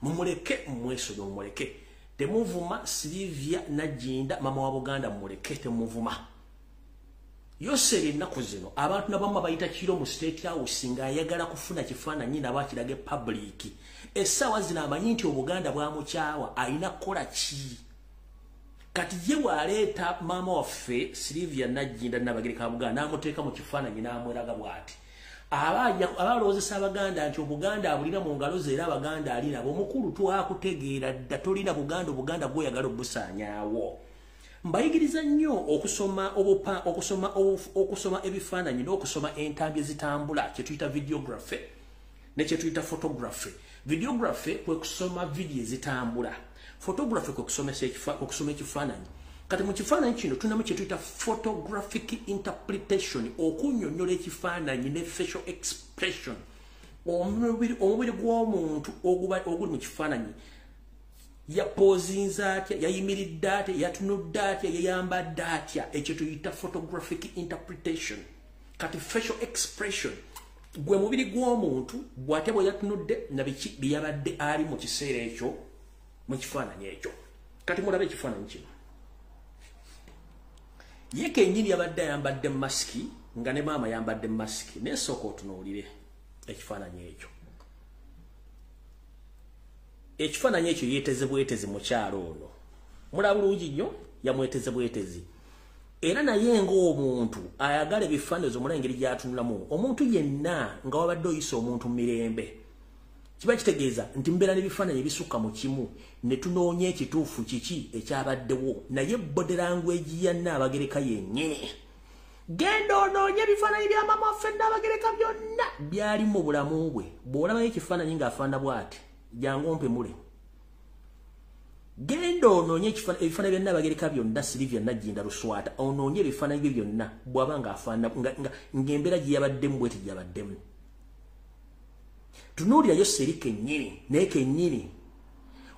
mumuleke mumwesoge mumuleke temuvuma Sylvia Najjinda mama wa Buganda mumuleke temuvuma Yoseri ennaku zino abantu nabamu bayita kiro mu State House nga ayagala kufuna kifaananyi nabakirage public essaawa zino amanyi nti Obuganda bwamukyawa alina kukola ki kati ye bw'aleeta maama waffe Sylvia Najjinda n'abagereka ba Buganda n'amuteeka mu kifaananyi n'amweraga bw'ati abalowoozesa Abaganda nti Obuganda abulina mu ngalo ze era Abaganda ali nabo omukulu twakutegeera dda tolina Buganda Obuganda bw'oyagala obusaanyaawo mbayigiriza nnyo okusoma ebifaananyi n'okusoma entambi ezitambula kye tuyita videography ne kye tuyita photography. Videography kwe kusoma video ezitambula, photography kwe kusoma ekifaananyi. Kati mu kifaananyi kino tunamu kye tuyita photographic interpretation, okunnyonnyola ekifaananyi ne facial expression, omubiri gw'omuntu oguli mu kifaananyi yapozinza atya, yayimiridde atya, yatunudde atya, yayambadde atya, ekyo tuyita photographic interpretation. Kati facial expression gwe mubiri gw'omuntu bw'ate bwe yatunudde na biki byabadde ali mu kiseera ekyo mu kifaananyi ekyo. Kati mulabe ekifaananyi kino, ye kennyini yabadde ayambadde masiki nga ne maama yambadde masiki, naye sooka otunuulire ekifaananyi ekyo. Ekifaananyi ekyo yeeteze bwetezi mukyalo ono, mulaba bulungi nnyo, yamweteze bwetezi. Era naye ng'omuntu ayagala ebifaananyi omula engeri gy'atunulamu, omuntu yenna nga wabadde oyisa omuntu mirembe, kiba kitegeeza nti mbeera n'ebifaananyi ebisukka mu kimu ne tunoonya ekituufu kiki ekyabaddewo naye body language ya Nnaabagereka yennyini genda onoonye ebifaananyi bya maama waffe Nnaabagereka byonna byali mu bulamu bwe bw'olabayo ekifaananyi ng'afaana bw'ati jangu ompemule genda onoonye ebifaananyi bya Nnaabagereka byonna Sylvia Nagginda Luswata onoonye ebifaananyi bye byonna bw'aba ng'afaana ng'embeera gye yabaddemu bw'eti gye yabaddemu tunuulira Yoseri kennyini naye kennyini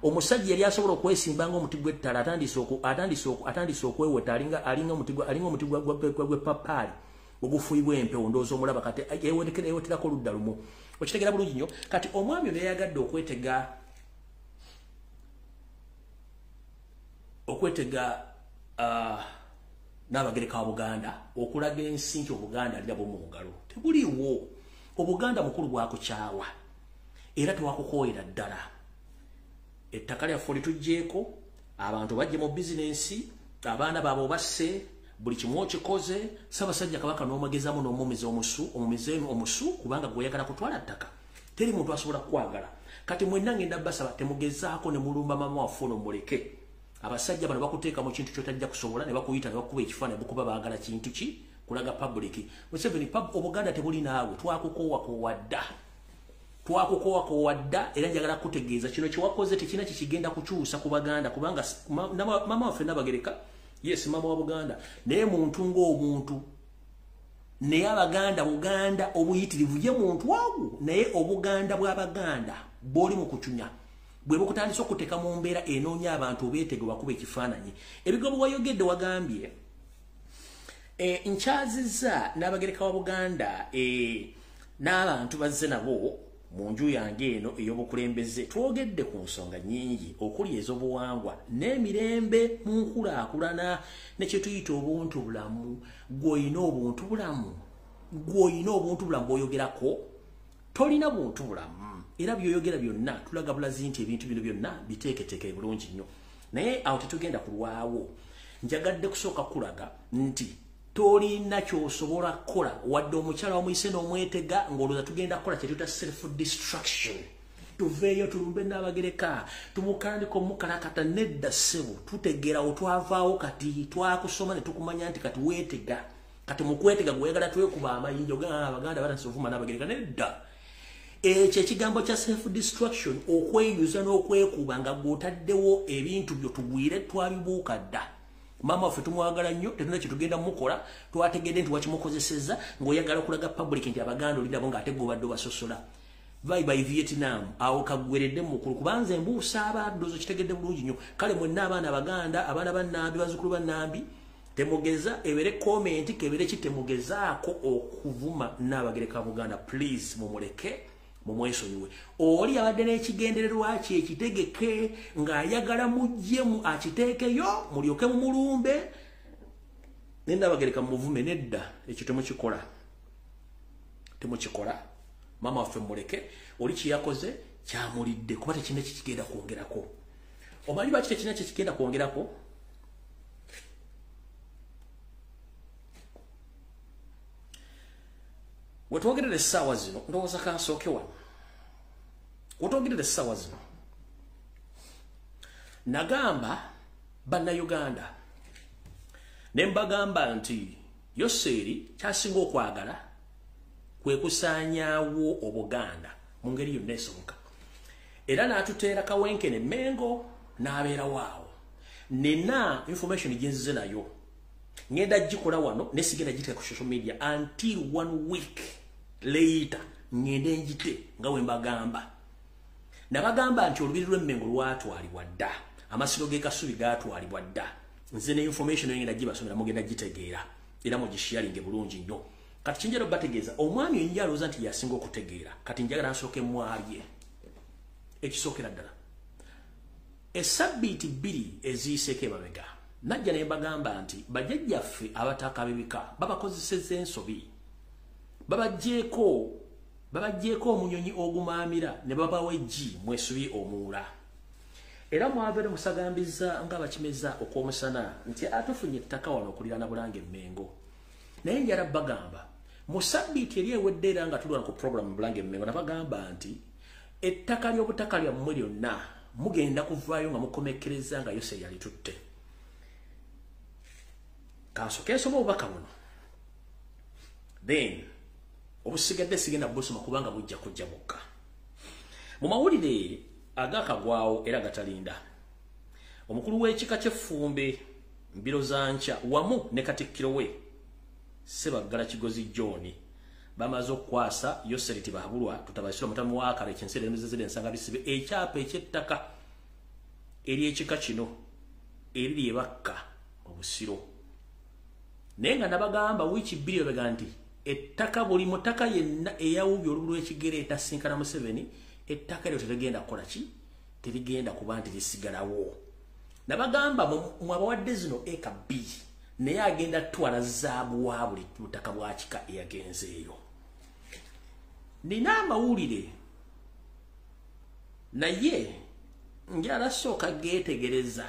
omusajja yali asobola okwesimba ng'omuti gw'ettala atandise okweweta alinga omuti gw'eppapaali ogufuuyibwa empewo ndowooza omulaba kati eweterako oludda lumu okitegera bulungi nnyo kati omwami ono yayagadde okwetega Nnaabagereka wa Buganda okulaga ensi nti Obuganda alirabo mu ngalo tebuliiwo Obuganda mukulu bwakukyawa era tewakukooyera ddala ettaka lyaffe litugjeeko abantu bajje mu bizinensi abaana baabwe basse buli kimu okikoze Ssaabasajja Kabaka n'omwegezaamu n'omumiza omusu kubanga gweyagala kutwala ttaka teri muntu asobola kukwagala kati mwenna ngenda basaba temugezaako ne mulumba maama waffe ono muleke abasajja bano bakuteeka mu kintu kyotajja kusobola ne bakuyita ne bakuba ekifaananyi bukuba baagala kintu ki kulaga public Museveni Obuganda tebuli naawe twakukoowa era njagala kutegeeza kino kyewakoze tekina kikigenda kukyusa ku Baganda kubanga maama waffe Nnaabagereka yes maama wa Buganda naye muntu ng'omuntu naye Abaganda Buganda obuyitirivu ye muntu waagu naye Obuganda bw'Abaganda bw'oli mu kucunya bwe bukutandisa okuteeka mu mbeera enoonya abantu obeetege bakuba ekifaananyi ebigambo wayogedde wagambye nkyaziza Nnaabagereka wa Buganda n'abantu bazze nabo mu nju yange eno ey'obukulembeze twogedde ku nsonga nnyingi okuli ez'obuwangwa n'emirembe mu nkulaakulana ne kye tuyita obuntu bulamu gw'olina obuntu bulamu bw'oyogerako tolina buntu bulamu era by'oyogera byonna tulaga bulazi nti ebintu bino byonna biteeketeeke bulungi nnyo naye awo tetugenda kulwawo njagadde kusooka kulaga nti tolina ky'osobola kukola wadde omukyala omuyise n'omwetega ng'olowooza tugenda kukola kye tuyita self destruction tuveeyo tulumbe Nnaabagereka tumukandika omukalakata nedda ssebo tutegeerawo twavaawo kati twakusoma ne tukumanya nti kati weetega kati mukwetega gweyagala twekuba amayinja ogamba Abaganda batandise okuvuma Nnaabagereka nedda ekyo ekigambo kya self destruction okweyuza n'okwekuba nga gw'otaddewo ebintu byo tugwire twabibuuka dda maama waffe tumwagala nnyo tetuna kye tugenda mukola twategedde nti wakimukozesezza ng'oyagala okulaga public nti Abaganda olindabo ng'ate gobadde obasosola by Vietnam awo kaggweredde mukulu kubanze mbuusa abaddozo kitegedde bulungi nnyo kale mwenna abaana Abaganda abaana bannambi bazzukulu bannambi temugeza ebere comment kebere kitemugezaako okuvuma Nnaabagereka wa Buganda please mumuleke mumwesonyiwe oli abadde n'ekigendererwa kye ekitegeke ng'ayagala mujjemu akiteekeyo mulyoke mumulumbe ne Nnaabagereka muvume nedda ekyo temukikola maama waffe muleke oli kyeyakoze kyamulidde kuba tekina kikigenda kwongerako omanyi lwaki tekina kikigenda kwongerako wetwogerera essaawa zino ndowooza kansooke wano wetwogerera essaawa zino nagamba bannayuganda ne mbagamba nti Yoseri kyasinga okwagala kwe kusaanyaawo Obuganda mu ngeri yonna esoboka era n'atuteera kawenkene Mengo n'abeerawo awo nina information gyenzize nayo ngenda gikola wano nesigenda giteeka ku social media until 1 week later ngende njite nga we mbagamba nabagamba nti olubiri lw'Emmengo lwatwalibwa dda amasiro g'ekasubi gaatwalibwa dda nze ne information ngenda gibasomera mugenda gitegeera era mugisharinge bulungi nnyo kati kinjero bategeeza omwami enjaloza nti yasinga okutegeera kati njagala nsooke mwalye ekisookera ddala essabbiiti 2 eziyiseeko emabega najja ne mbagamba nti bajjajjaffe abataka b'ebika babakozesezza ensobi babagjeeko omunyonyi ogumaamira ne babawa eggi mwesubi omuwula era mwabeere musagambiza ng'abakimeza okw'omusana nti atufunye ettaka wano okuliraana Bulange Mmengo naye njala bagamba mu sabbiiti eri ewedde era nga tulwana ku program Bulange Mmengo nabagamba nti ettaka ly'obutaka lyammwe lyonna mugenda kuvaayo nga mukomekereza nga Yoseri yali tutte. Kansoke nsoma obubaka buno. Then obusigadde sigenda busoma kubanga bujja kujja bukka. Mu mawulire agakagwawo era gatalinda, omukulu w'ekika ky'effumbe mbiro zancha wamu ne Katikkiro we Ssebaggala Kigozi John bamaze okukwasa Yoseri Tibahabulwa tutabasira mutamu wa Akale kyensere n'ezeze ensanga bisibe ekyapa eky'ettaka eri ekika kino eriri ebakka obusiro. Nenga nabagamba wiki bbiri beganti ettaka buli mutaka yenna eyawubye olubulu ekigere etasinkana Museveni ettaka lyo terigenda kukola ki? Terigenda kuba nti lisigalawo. Nabagamba mu abawadde zino eka B naye agenda twala zaabu wa buli butaka bwa kika eyagenzeeyo. Nina amawulire naye njala sooka geetegereza.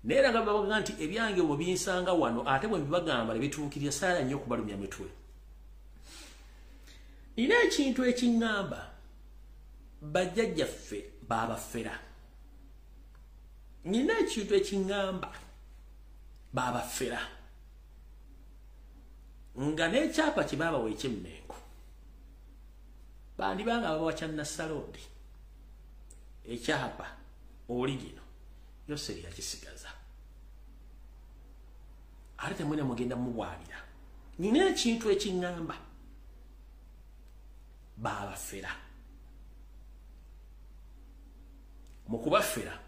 Neera nga babaga nti ebyange bwe binsanga wano ate bwe mbibagamba ne bituukirira saala nnyo okubalumya mitwe. Nina ekintu ekiŋŋamba bajjajjaffe baabafera. Nina ekintu ekiŋŋamba baabafera. Nga n'ekyapa kye baabawa eky'emmengo bandibanga babawa kya Nassalondi ekyapa oligino Yoseri yakisigaza. Ate temwene mugenda mubwalira. Nina ekintu ekiŋŋamba baabafera. Mu kubafera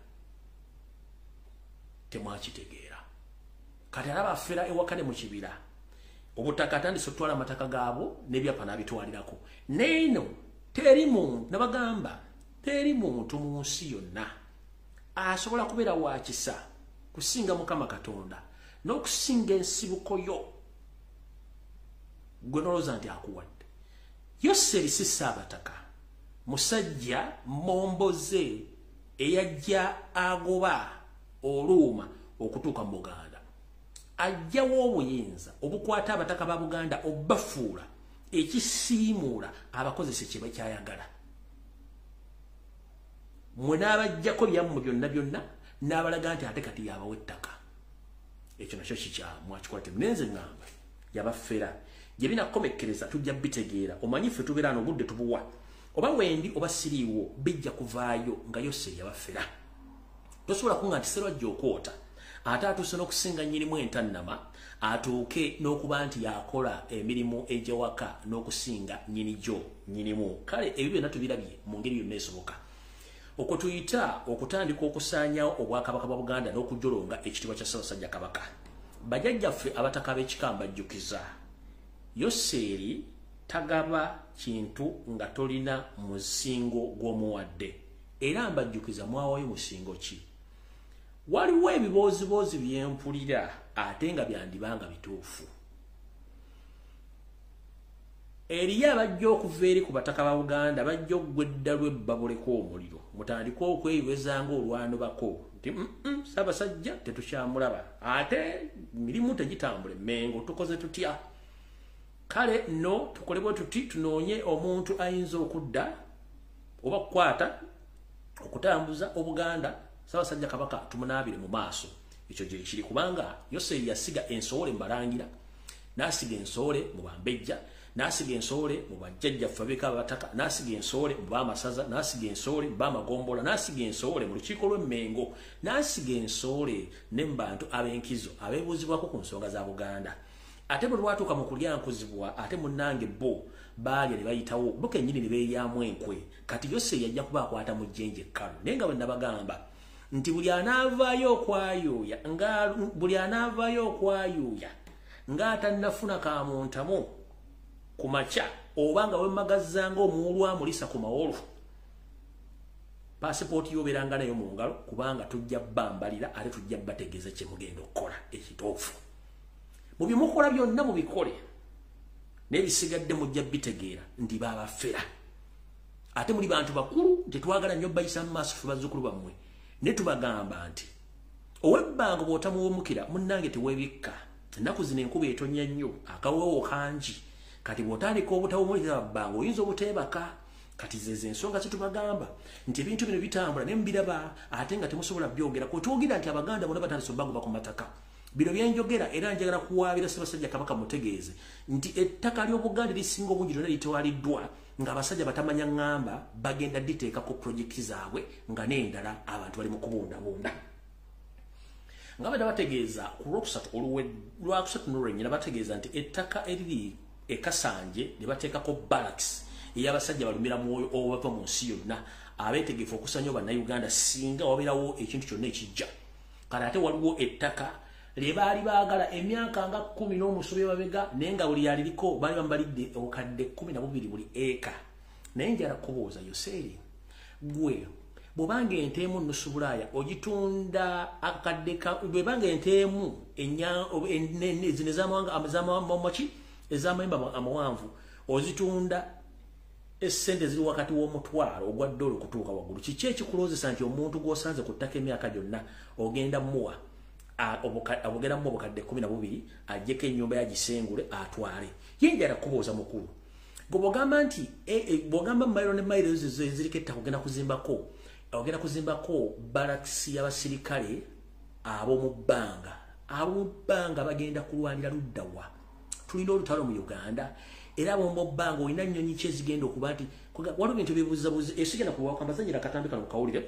temwakitegeera. Kati abafera ewakane mu kibira obutaka atandise otwala amataka gaabo n'ebyapa n'abitwalirako. Neeno teri muntu nabagamba teri muntu mu nsi yonna asobola kubeera wa kisa kusinga Mukama Katonda n'okusinga ensibuko yo gwe noloza nti akuwadde. Yoseri si Ssaabataka, musajja momboze eyajja agoba oluuma okutuuka mu Buganda. Ajjawo obuyinza obukwata abataka ba Buganda obbafuula ekisiimuula abakozesa kye bakyayagala. Mwe n'abajjako byammwe byonna n'abalaga nti ate kati yabawa ettaka. Ekyo nakyo kikyamu mwakikola temunenze ŋŋamba yabafera. Gye binakomekkereza tujja bitegeera. Omanyi ffe tubeera n'obudde tubuwa. Oba wendi oba siriiwo bijja kuvaayo nga Yoseri yabafera. Tosobola kunga nti Sserwajja okwota ate atuuse n'okusinga nnyinimu entannama atuuke n'okuba nti yakola emirimu egy'ewaka n'okusinga nnyinimu. Kale ebyo byonna tubirabye mu ngeri yonna esoboka. Okwo tuyita okutandika okusaanyawo obwakabaka bwa Buganda n'okujolonga ekitiibwa kya Ssaabasajja Kabaka. Bajjajjaffe abataka b'ekikamba jjukiza Yoseri tagaba kintu nga tolina musingo gw'omuwadde. Era mbajjukiza mwawayo musingo ki? Waliwo ebiboozibozi byempulira ate nga byandibanga bituufu. Eriyo abajja okuva eri ku bataka ba Buganda bajja okugwedda lw'ebbabuleko omuliro mutandika okweyubezanga olwanobako nti Ssaabasajja tetukyamulaba ate mirimu tegitambule Mengo tukoze tutya. Kale no tukole bwe tuti tunoonye omuntu ayinza okudda oba kukwata okutambuza Obuganda Ssaabasajja Kabaka tumunaabire mu maaso. Ekyo gye kiri kubanga Yoseri yasiga ensowole mbalangira n'asiga ensowole mu bambejja n'asiga ensowole mu bajjajjaffe ab'Abataka n'asiga ensowole mu b'amasaza n'asiga ensowole mu b'amagombola n'asiga ensowole mu lukiiko lw'Emmengo n'asiga ensowole ne mu bantu ab'enkizo abeebuuzibwako ku nsonga za Buganda. Ate bwe lwatuuka mu kulyankuzibwa ate munnange bo baalya ne bayitawo bo kennyini ne beeryamu enkwe. Kati Yoseri yajja kuba akwata mu jjenje ekkalu naye nga bwe nabagamba nti buli anaavaayo okwayuuya ng'atannafuna kamuntamu ku makya oba nga wemmagazzanga omuwulwamu lisa ku mawolu paasipooti y'obeeranga nayo mu ngalo kubanga tujja bbambalira ate tujja bbategeeza kye mugenda okukola ekituufu. Mu bye mukola byonna mubikole n'ebisigadde mujja bitegeera nti baabafera. Ate muli bantu bakulu tetwagala nnyo bayisa mu maaso ffe bazzukulu bammwe ne tubagamba nti ow'ebbanga bw'otamuwumukira munnange teweebikka. Ennaku zino enkuba etonnya nnyo akaweewo kangi kati bwotandika obutawumulira bbanga oyinza obuteebaka kati zeze ensonga zitubagamba nti ebintu bino bitambula ne mbiraba ate nga temusobola byogera ko twogera nti abaganda bonna batandise obbaguba ku mataka bino byenjogera era njagala kuwaabira Ssaabasajja Kabaka mutegeeze nti ettaka ly'Obuganda lisinga obungi lyonna litwaliddwa nga abasajja batamanya ngamba bagenda diteeka ku projekiti zaabwe nga n'endala abantu bali mu kubundabunda nga bada bategeeza ku lwakusatu n'olwennyina bategeeza nti ettaka eriri e Kasanje ne bateekako barracks ey'abasajja balumira mwoyo obava mu nsi yonna abeetegefu okusanya bannayuganda singa wabeerawo ekintu kyonna ekijja kale ate waliwo ettaka lye baali baagala emyaka nga 10 n'omusobe babega naye nga buli yaliriko baali bamubalidde obukadde 12 buli eka naye njala kubuuza Yoseri gwe bw'obanga ente emu nnusu Bulaaya ogitunda akadde bw'ebanga ente emu zino ez'amayembe amawanvu ozitunda essente ziri wakati w'omutwalo ogwa $1 okutuuka waggulu kiki ekikulozesa nti omuntu gw'osanze ku ttaka emyaka gyonna ogenda muwa obugenda mu obukadde 12 ajjeko ennyumba yagisengule atwale yenjala kubuuza mukulu gwe bw'ogamba nti bw'ogamba mayiro ne mayiro ezo eziriko ettaka ogenda kuzimbako balakisi y'abasirikale ab'omu bbanga bagenda kulwanira luddawa tulina olutalo mu Uganda era bombo bbanga olina nnyonyi ki ezigenda okuba nti waliwo bintu bibuzabuza esigenda kuwakambazanyira akatambi kano kawulire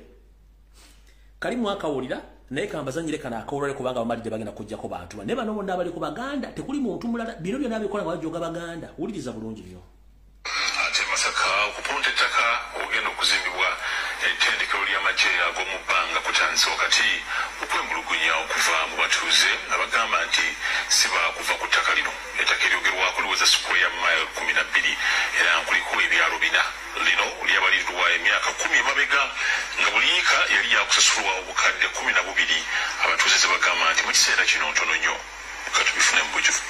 kalimu akawulira naye kambazanyire kana akawulire kubanga bamalidde bagenda kujjako bantu ne bano bonna abali ku Baganda tekuli muntu mulala bino byonna abikola nga bajoga Baganda wuliriza bulungi byo ate Masaka okuponta ettaka ogenda okuzimbibwa ettendekero ly'amagye ag'omu bbanga kutandise wakati okwembulugunya okuva mu batuuze abagamba nti si bakuva ku ttaka lino ettaka eryogerwako liweza square mile 12 era nkuliko ebyalo 4 lino lyabalirirwa emyaka 10 emabega nga buli yiika yali yakusasulwa obukadde 12 abatuuze ze bagamba nti mu kiseera kino ntono nnyo katubifune mu bujjuvu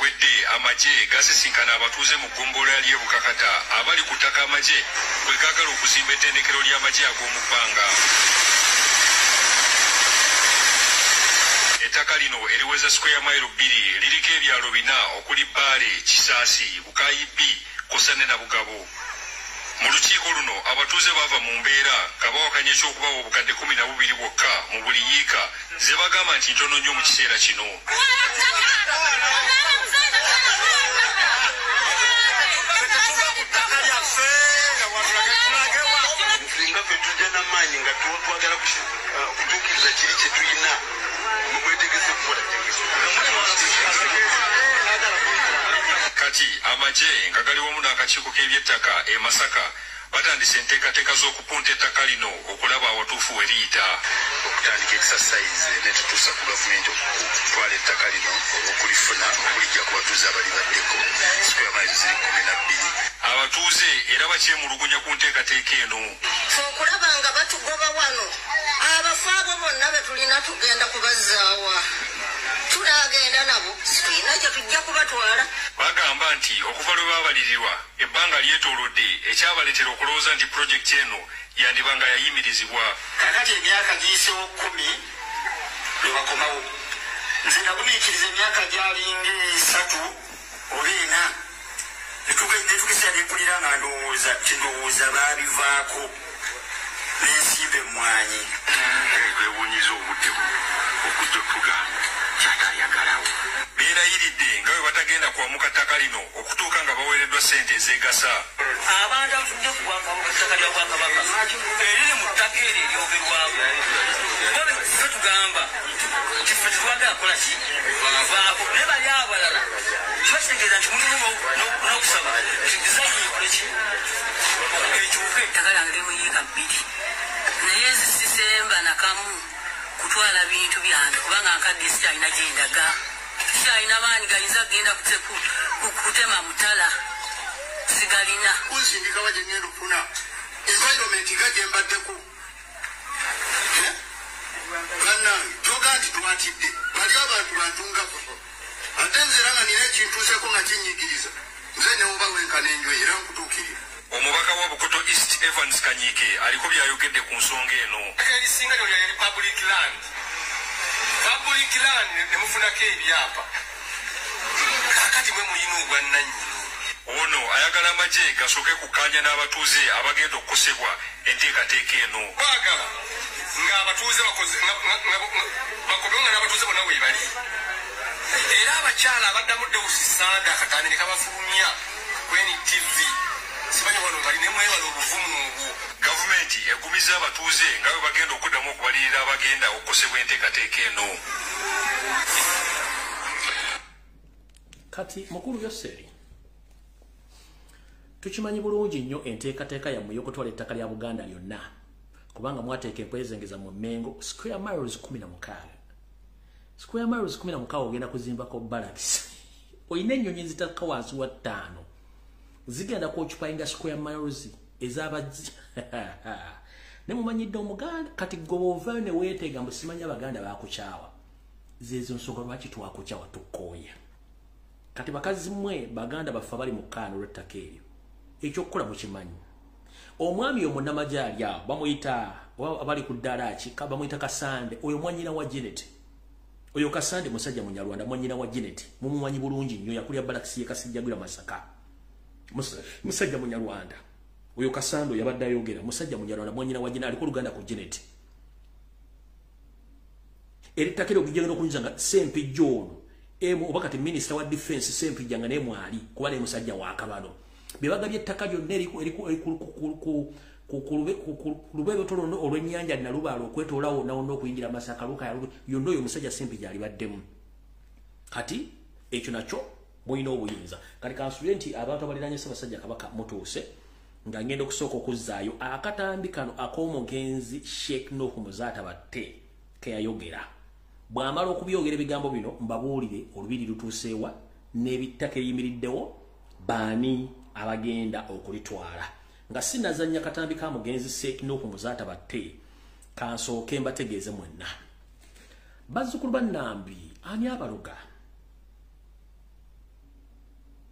Wedde amagye gasisinkana abatuuze mu ggombolola ly'e Bukakata abali ku ttaka amagye bwe gaagala okuzimba ettendekero ly'amagye ag'omu bbanga. Ettaka lino eriweza square mile 2 liriko ebyalo 4 okuli Bbaale, Kisaasi, Bukayibbi, Kosane na Bugabo. Mu lukiiko luno abatuuze bava mu mbeera nga bawakanya ekyokubawa obukadde 12 bwokka mu buli yiika ze bagamba nti ntono nnyo mu kiseera kino. Nga ffe tujja n'amaanyi nga twagala kutuukiriza kiri kye tulina mu kwetegesa okukola kati amagye nga gali wamu n'akakiiko k'ebyettaka e Masaka batandise enteekateeka z'okupunta ettaka lino okulaba awatuufu we liyita okutandika exercise ne tutuusa ku gavumenti okutwala ettaka lino okulifuna okulijja ku batuuze abali baddeko square miles 12 abatuuze era bakyemulugunya ku nteekateeka eno okulaba nga batugoba wano abafu abo bonna be tulina tugenda kubazzaawa tulagenda nabo tulina kye tujja kubatwala bagamba nti okuva lwe baabalirirwa ebbanga lyetoolodde ekyabaleetera okulowooza nti pulojekiti eno yandibanga yayimirizibwa kakati emyaka giyisewo 10 lwe bakomawo nze nagumiikiriza emyaka gyalinga 3 oba 4 netugesa nekulira nga ndowooza baabivaako n'ensimba emmwanyi twewuunyiza obudde okujja okugamba kyatayagalawo beerayiridde nga bwe batagenda kwamuka ttaka lino okutuuka nga baweereddwa ssente ezeegasa abantu abafudde ku bwakabaka ttaka lya bwakabaka eriri mu ttaka eryo eryogerwako fe tugamba kife tetwagala kola ki vaako naye bali abalala kiba kitegeeza nti mulimu n'okusaba dizayini ekoleki ekyuke ettaka lyange limuyiika 2 naye nzisisemba nakamu kutwala bintu byange kubanga nkadde sikyalina gyendaga sikyalina maanyi gayinza kugenda kutema mutala sigalina kunsindikawa gye ngenda okufuna environment nga gye mbaddeku bannange kyoga nti twatidde bali abantu bantungako ate nzera nga nina ekintuuseko nga kinyigiriza nze newoba wenkana enjwe era nkutuukirira omubaka wa Bukoto East Evans Kanyike aliko byayogedde ku nsonga eno erisinga lyo lyali public land nemufunako ebyapa mwe mulina obwannannyini. Ono ayagala amagye gasooke kukkaanya n'abatuuze abagenda okukosebwa enteekateeka eno. Baagala ng'abatuuze bakomewo nga n'abatuuze bonna weebali. Era abakyala abaddamu Deusi Sanda akatani ne kabafulumya kweni TV. Simanyi wano bali ne mwebala obuvumu obwo. Gavumenti egumiza abatuuze nga bwe bagenda okuddamu okubalirira abagenda okukosebwa enteekateeka eno. Kati mukulu Yoseri tukimanyi bulungi nnyo enteekateeka yammwe y'okutwala ettaka lya Buganda lyonna kubanga mwateeka empoezengeza mu Mengo square miles 16. Square miles 16 ogenda kuzimbako barracks. Oyina ennyonyi ezitaka wansi wa 5 zigenda kuoccupyinga square miles ez'abazzi. Ne mumanyidde Omuganda kati gobova ne weeteega mbu simanyi Abaganda bakukyawa. Zezo nsonga lwaki twakukyawa tukooya. Kati bakazi mmwe Baganda baffe bali mu kkaano lw'ettaka eryo. Ekyokukola mukimanyi. Omwami omunnamajali awo bamuyita abali ku ddaala ki bamuyita Kasande oyo mwanyina wa Janet. Oyo Kasande musajja Munyarwanda mwanyina wa Janet. Mumumanyi bulungi nnyo yakulya balakisi ye Kasijjagula Masaka. Musajja Munyarwanda. Oyo Kasando yabadde ayogera musajja Munyarwanda mwanyina wa Janet aliko Luganda ku Janet. Eritakiro gigenda okunyiza nga Sempi John obakati Minister wa Defense Sempi janga ne mwali kuba ne musajja wa Kabano. Bebagabye ettaka lyonna kulubebe tolono olw'ennyanja nalubaala okwetoolawo nawonna okuyingira Masaka Luka yonna oyo musajja Sempi gyali baddemu. Kati ekyo nakyo mulina obuyinza. Kati kansubire nti abantu abaliranye Ssaabasajja Kabaka mutuuse nga ngenda okusooka okuzzaayo akatambi kano ak'omugenzi Sheikh Nuhu Muzaatabatte ke yayogera. Bw'amala okubyogera ebigambo bino mbabuulire olubiri lutuuseewa n'ebittaka eyimiriddewo baani abagenda okulitwala. Nga sinazannya katambi ka mugenzi Sheikh Nuhu Muzaatabatte kansooke mbategeeze mwenna. Bazzukulu ba Nambi ani abaloga?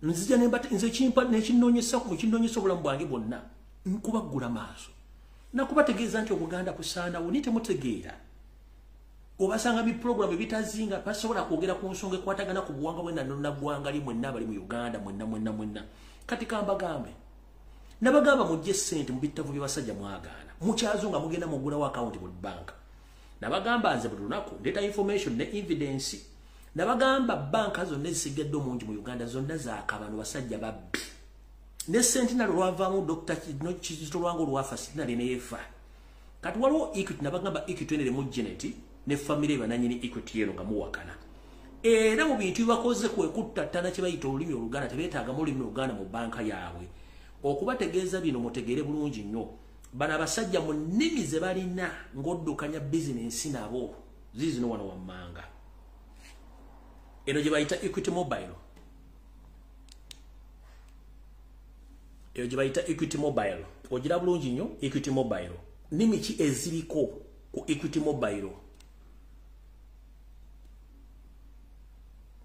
Nzija nze nekinnoonyesa obulamu bwange bwonna nkubaggula maaso. Nakubategeeza nti Obuganda kusaanawo ni temutegeera. Obasanga bi program ebitazinga basobola kwogera ku nsonga ekwatagana ku buwanga bwenna n'onaggwanga li mwenna bali mu Uganda mwenna. Kati kambagambe. Nabagamba mujje ssente mu bittavu by'abasajja mwagaana. Mukyazo nga mugenda mugulawo account buli bank. Nabagamba nze buli lunaku data information ne evidence. Nabagamba banka zonna ezisigadde omungi mu Uganda zonna zaakabano basajja babbi. Ne sentinel lwavaamu Dr. Kizito Lwango lwafa sentinel neyefa. Kati waliwo Equity nabagamba Equity enere mu Janet ne family bananyini Equity eno nga muwakana. Era mu bintu bibakoze kwekuttattana kye bayita olulimi Oluganda tebeetaagamu olulimi Oluganda mu banka yaabwe. Okubategeeza bino mutegeere bulungi nnyo. Bano abasajja mu nnimi ze balina ng'oddukanya bizinensi nabo zizino wano wammanga. Eno gye bayita Equity Mobile. Eyo gye bayita Equity Mobile. Ogira bulungi nnyo Equity Mobile. Nnimi ki eziriko ku Equity Mobile?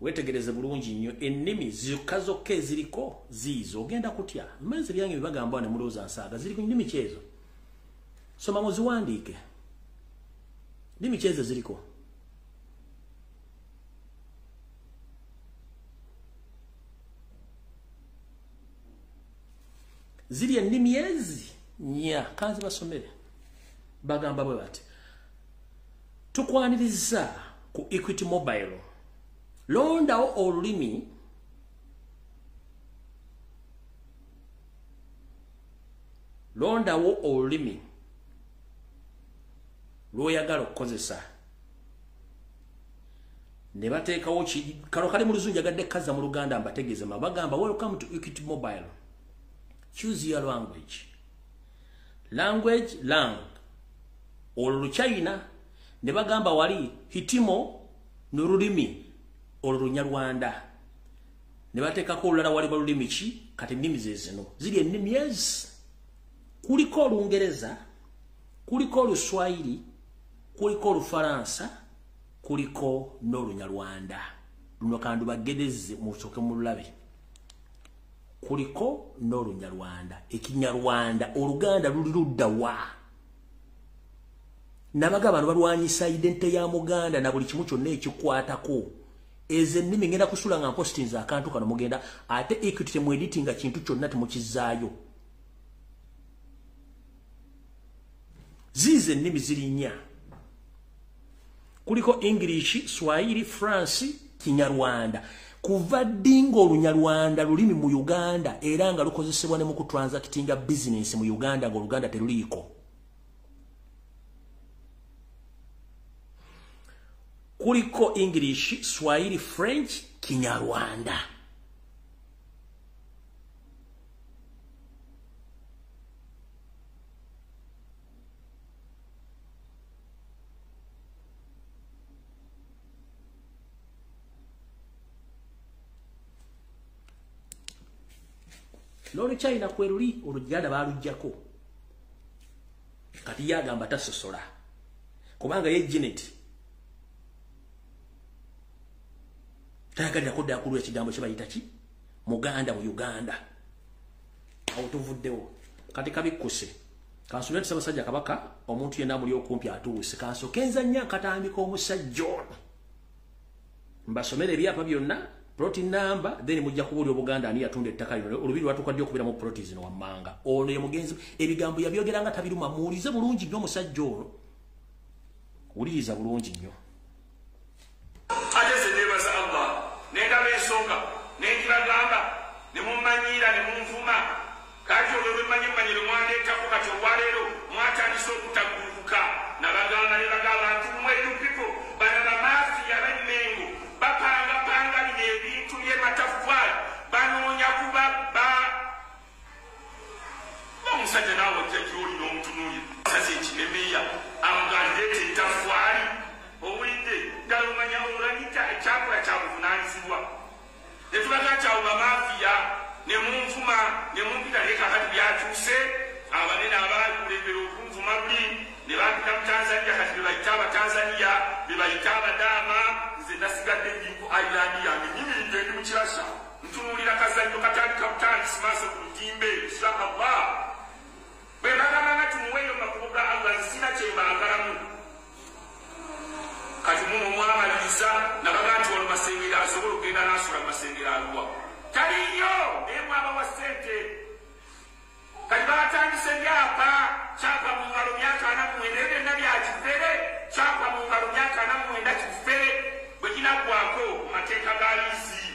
Wetegereze bulungi nnyo ennimi zokka eziriko ziizo ogenda kutya. Mmezi byange bibagamba ne mulooza nsaaga ziri ku nnimi kyezo. Soma muziwandiike. Nnimi kyezo ziriko. Ziri ennimi ezi nya kanzi basomere. Bagamba bwe bati. Tukwaniriza ku Equity Mobile. Londawo olulimi lw'oyagala okukozesa. Ne bateekawo kano kali mu Luzungu agadde kaza mu Luganda mbategeeze bagamba welcome to Equity Mobile. Choose your language. Lang. Oluchina ne bagamba wali hitimo n'olulimi Olunyarwanda. Ne bateekako olulala wali balulimi ki kati ennimi ze zino. Ziri ennimi ezi. Kuliko Olungereza, kuliko Oluswayiri, kuliko Olufalansa, kuliko n'Olunyarwanda. Luno kandu bagedeze musooke mu lulabe. Kuliko n'Olunyarwanda. Ekinyarwanda Oluganda luli ludda wa? Nabaga abantu balwanyisa identite ya Muganda na buli kimu kyonna ekikwatako eze nnimi ngenda kusula nga postinze akantu kano mugenda ate Equity temu editinga kintu kyonna temukizaayo. Zize nnimi ziri nnya. Kuliko English, Swahili, France, Kinyarwanda. Kuva dingo Olunyarwanda lulimi mu Uganda era nga lukozesebwa ne mu kutransactinga business mu Uganda ngo Uganda teruliko. Kuliko English, Swahili, French, Kinyarwanda. Lolo China kweruli oluganda balujjako. Kati yagamba tasosola. Kubanga ye Janet tayagalira kudda akulu ekigambo kye bayita ki Muganda mu Uganda. Awo tuvuddewo. Kati kabikuse. Kansulenti Ssaabasajja Kabaka omuntu yenna muli okumpi atuuse. Kansokenza nnyo akatambika omusajja ono. Mbasomere ebyapa byonna. Ploti number then mujja kubuli Obuganda ani yatunda ettaka lino olubiri lwatukadde okubira mu ploti zino wammanga ono ye mugenzi ebigambo yabyogeranga tabiruma muwulize bulungi nnyo omusajja ono wuliriza bulungi nnyo ate ze neebaza Allah nendaba ensonga nengibagamba ne mummanyiira ne munvuma kati olwo lwemmanyemmanyiro mwandeetako kati olwaleero mwatandise okutaggulukuka nabagamba ne bagamba nti mmwe people bano bamafiya b'emmengo bapanga ebintu by'emataffaali banoonya kubabba omusajja naawe ojjaki olina omutunuulira sasa ekimemeya amugandeeta ettaffaali owulidde ddala omanya olwanyita ekyakola kyabuvunaanyizibwa netubaga kyawo bamafiya ne munvuma ne mumpita naye kakati byakyuse abanene abakulembera okunvuma buli ne bampita mu Tanzania kati be bayita abatanzania be bayita abadaama nze nasigadde enjingu island yange nyimiridde ndi mu kirasa ntunuulira kazannyo katandika butandisi maaso ku lutimbe inshallah bwe bagamba nga tumuweeyo makubo ga Allah nsina kye mbaagalamu kati muno mwamaliriza nabaga nti wano masengero asobola okugenda n'asula mu masengero aluwa taliyo naye mwabawa ssente kati babatandise byapa kyapa mu ngalo myaka 49 byonna byakifere kyapa mu ngalo myaka 49 kifere bwe kinaggwako mu mateeka ga liisi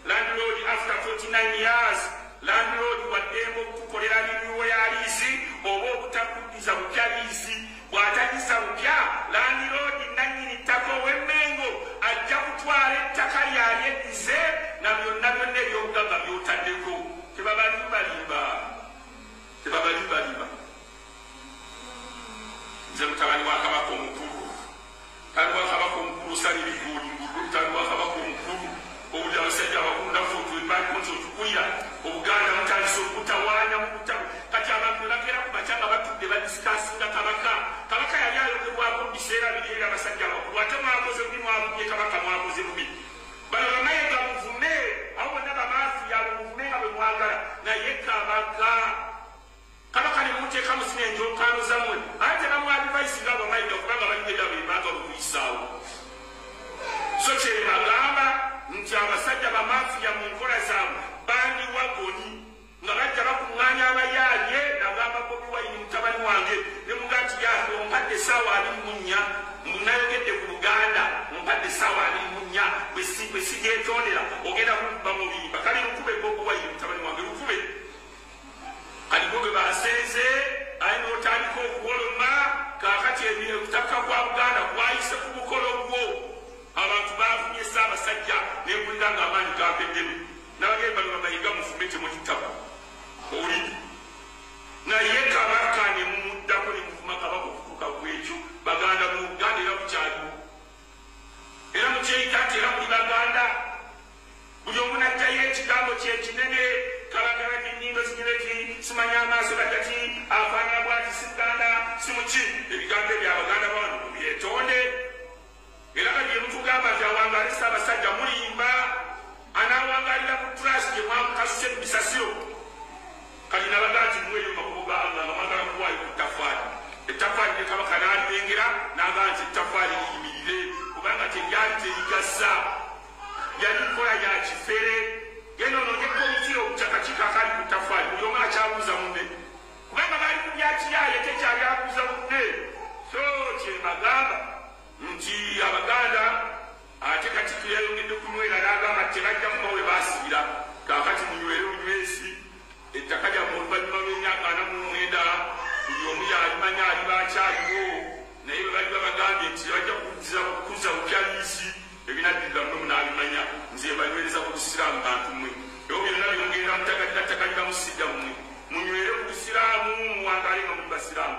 landlord after 49 years landlord waddemba okukukolera libiwo ya liisi oba obutakuddiza bupya liisi bw'atagisa bupya landlord nannyini ttaka ow'emmengo ajja kutwala ettaka lyali eddize na byonna byonna ebyobugagga by'otaddeko tebabalimbalimba nze mutabani wa kabaka omukulu tali wa kabaka omukulu osalira igulingulu tali wa kabaka omukulu obuli abasajja abakulu nafutuebakonza otukulira obuganda mutandisa okutawaanya mukutabu kati abantu nebagera ku bakyanga batudde badisikasinga kabaka yali ayogebwako mu biseera biri eri abasajja abakulu ate mwakoze bubi mwabubye kabaka mwakoze bubi bano bamayiga muvume abo bonna bamaafiya abo muvume nga bwe mwagala naye kabaka ne muteeka musina enjokano zammwe ate namwadivayisi nga bamayiga kubanga balibera bembaga okuyisaawo so kye bagamba nti abasajja bamafiya mu nkola zaabwe bandi wagoni nga bajja bakuŋŋaanya abayaaye nagamba bobi wayini mutabani wange ne muga nti yange ompadde essaawa 24 munayogedde ku Luganda ompadde essaawa 24 bwe sigyetondera ogenda kukuba mu biyimba kale lukube bobi wayini mutabani wange lukube kali goge basenze ayina otandika okuwoloma kaakati okutaka kwa Buganda kwayise ku bukolo bwo abantu bavunye Ssaabasajja nempulira nga amaanyi gapeddemu nabagenda bano bamayiga mufume temukitaba owulidde naye kabaka ne mumuddako ne muvuma kabaka okutuuka kwekyo baganda mu Uganda era bukyaliwo era mukyeyita nti era muli baganda buli omu najjayo ekigambo kyekinene kalagala ennyindo zinyire ki simanya amaaso gatati afaanana bwati si Buganda si muki ebigambo ebyabaganda bano mubyetonde era kati yemutugamba nti awangaali Ssaabasajja mulimba anaawangalira ku trust gye mwakukasuse mu bisasiro kati nabaga nti muweeyo makubo ga Allah nga mwagala kuwaayo ku ttaffaali ettaffaali ne kabaka n'alibengera n'agaa nti ettaffaali liyimirire kubanga teryali terigasa bamanya ali bakyaliwo naye bali babagambye nti bajja kukuza bukyalisi ebinaddira muno munabimanya nze banywereza ku busiraamu bantu mmwe ebyo byonna byongera mutakaddira musijja mmwe munywere ku busiraamu muwangale nga muli basiraamu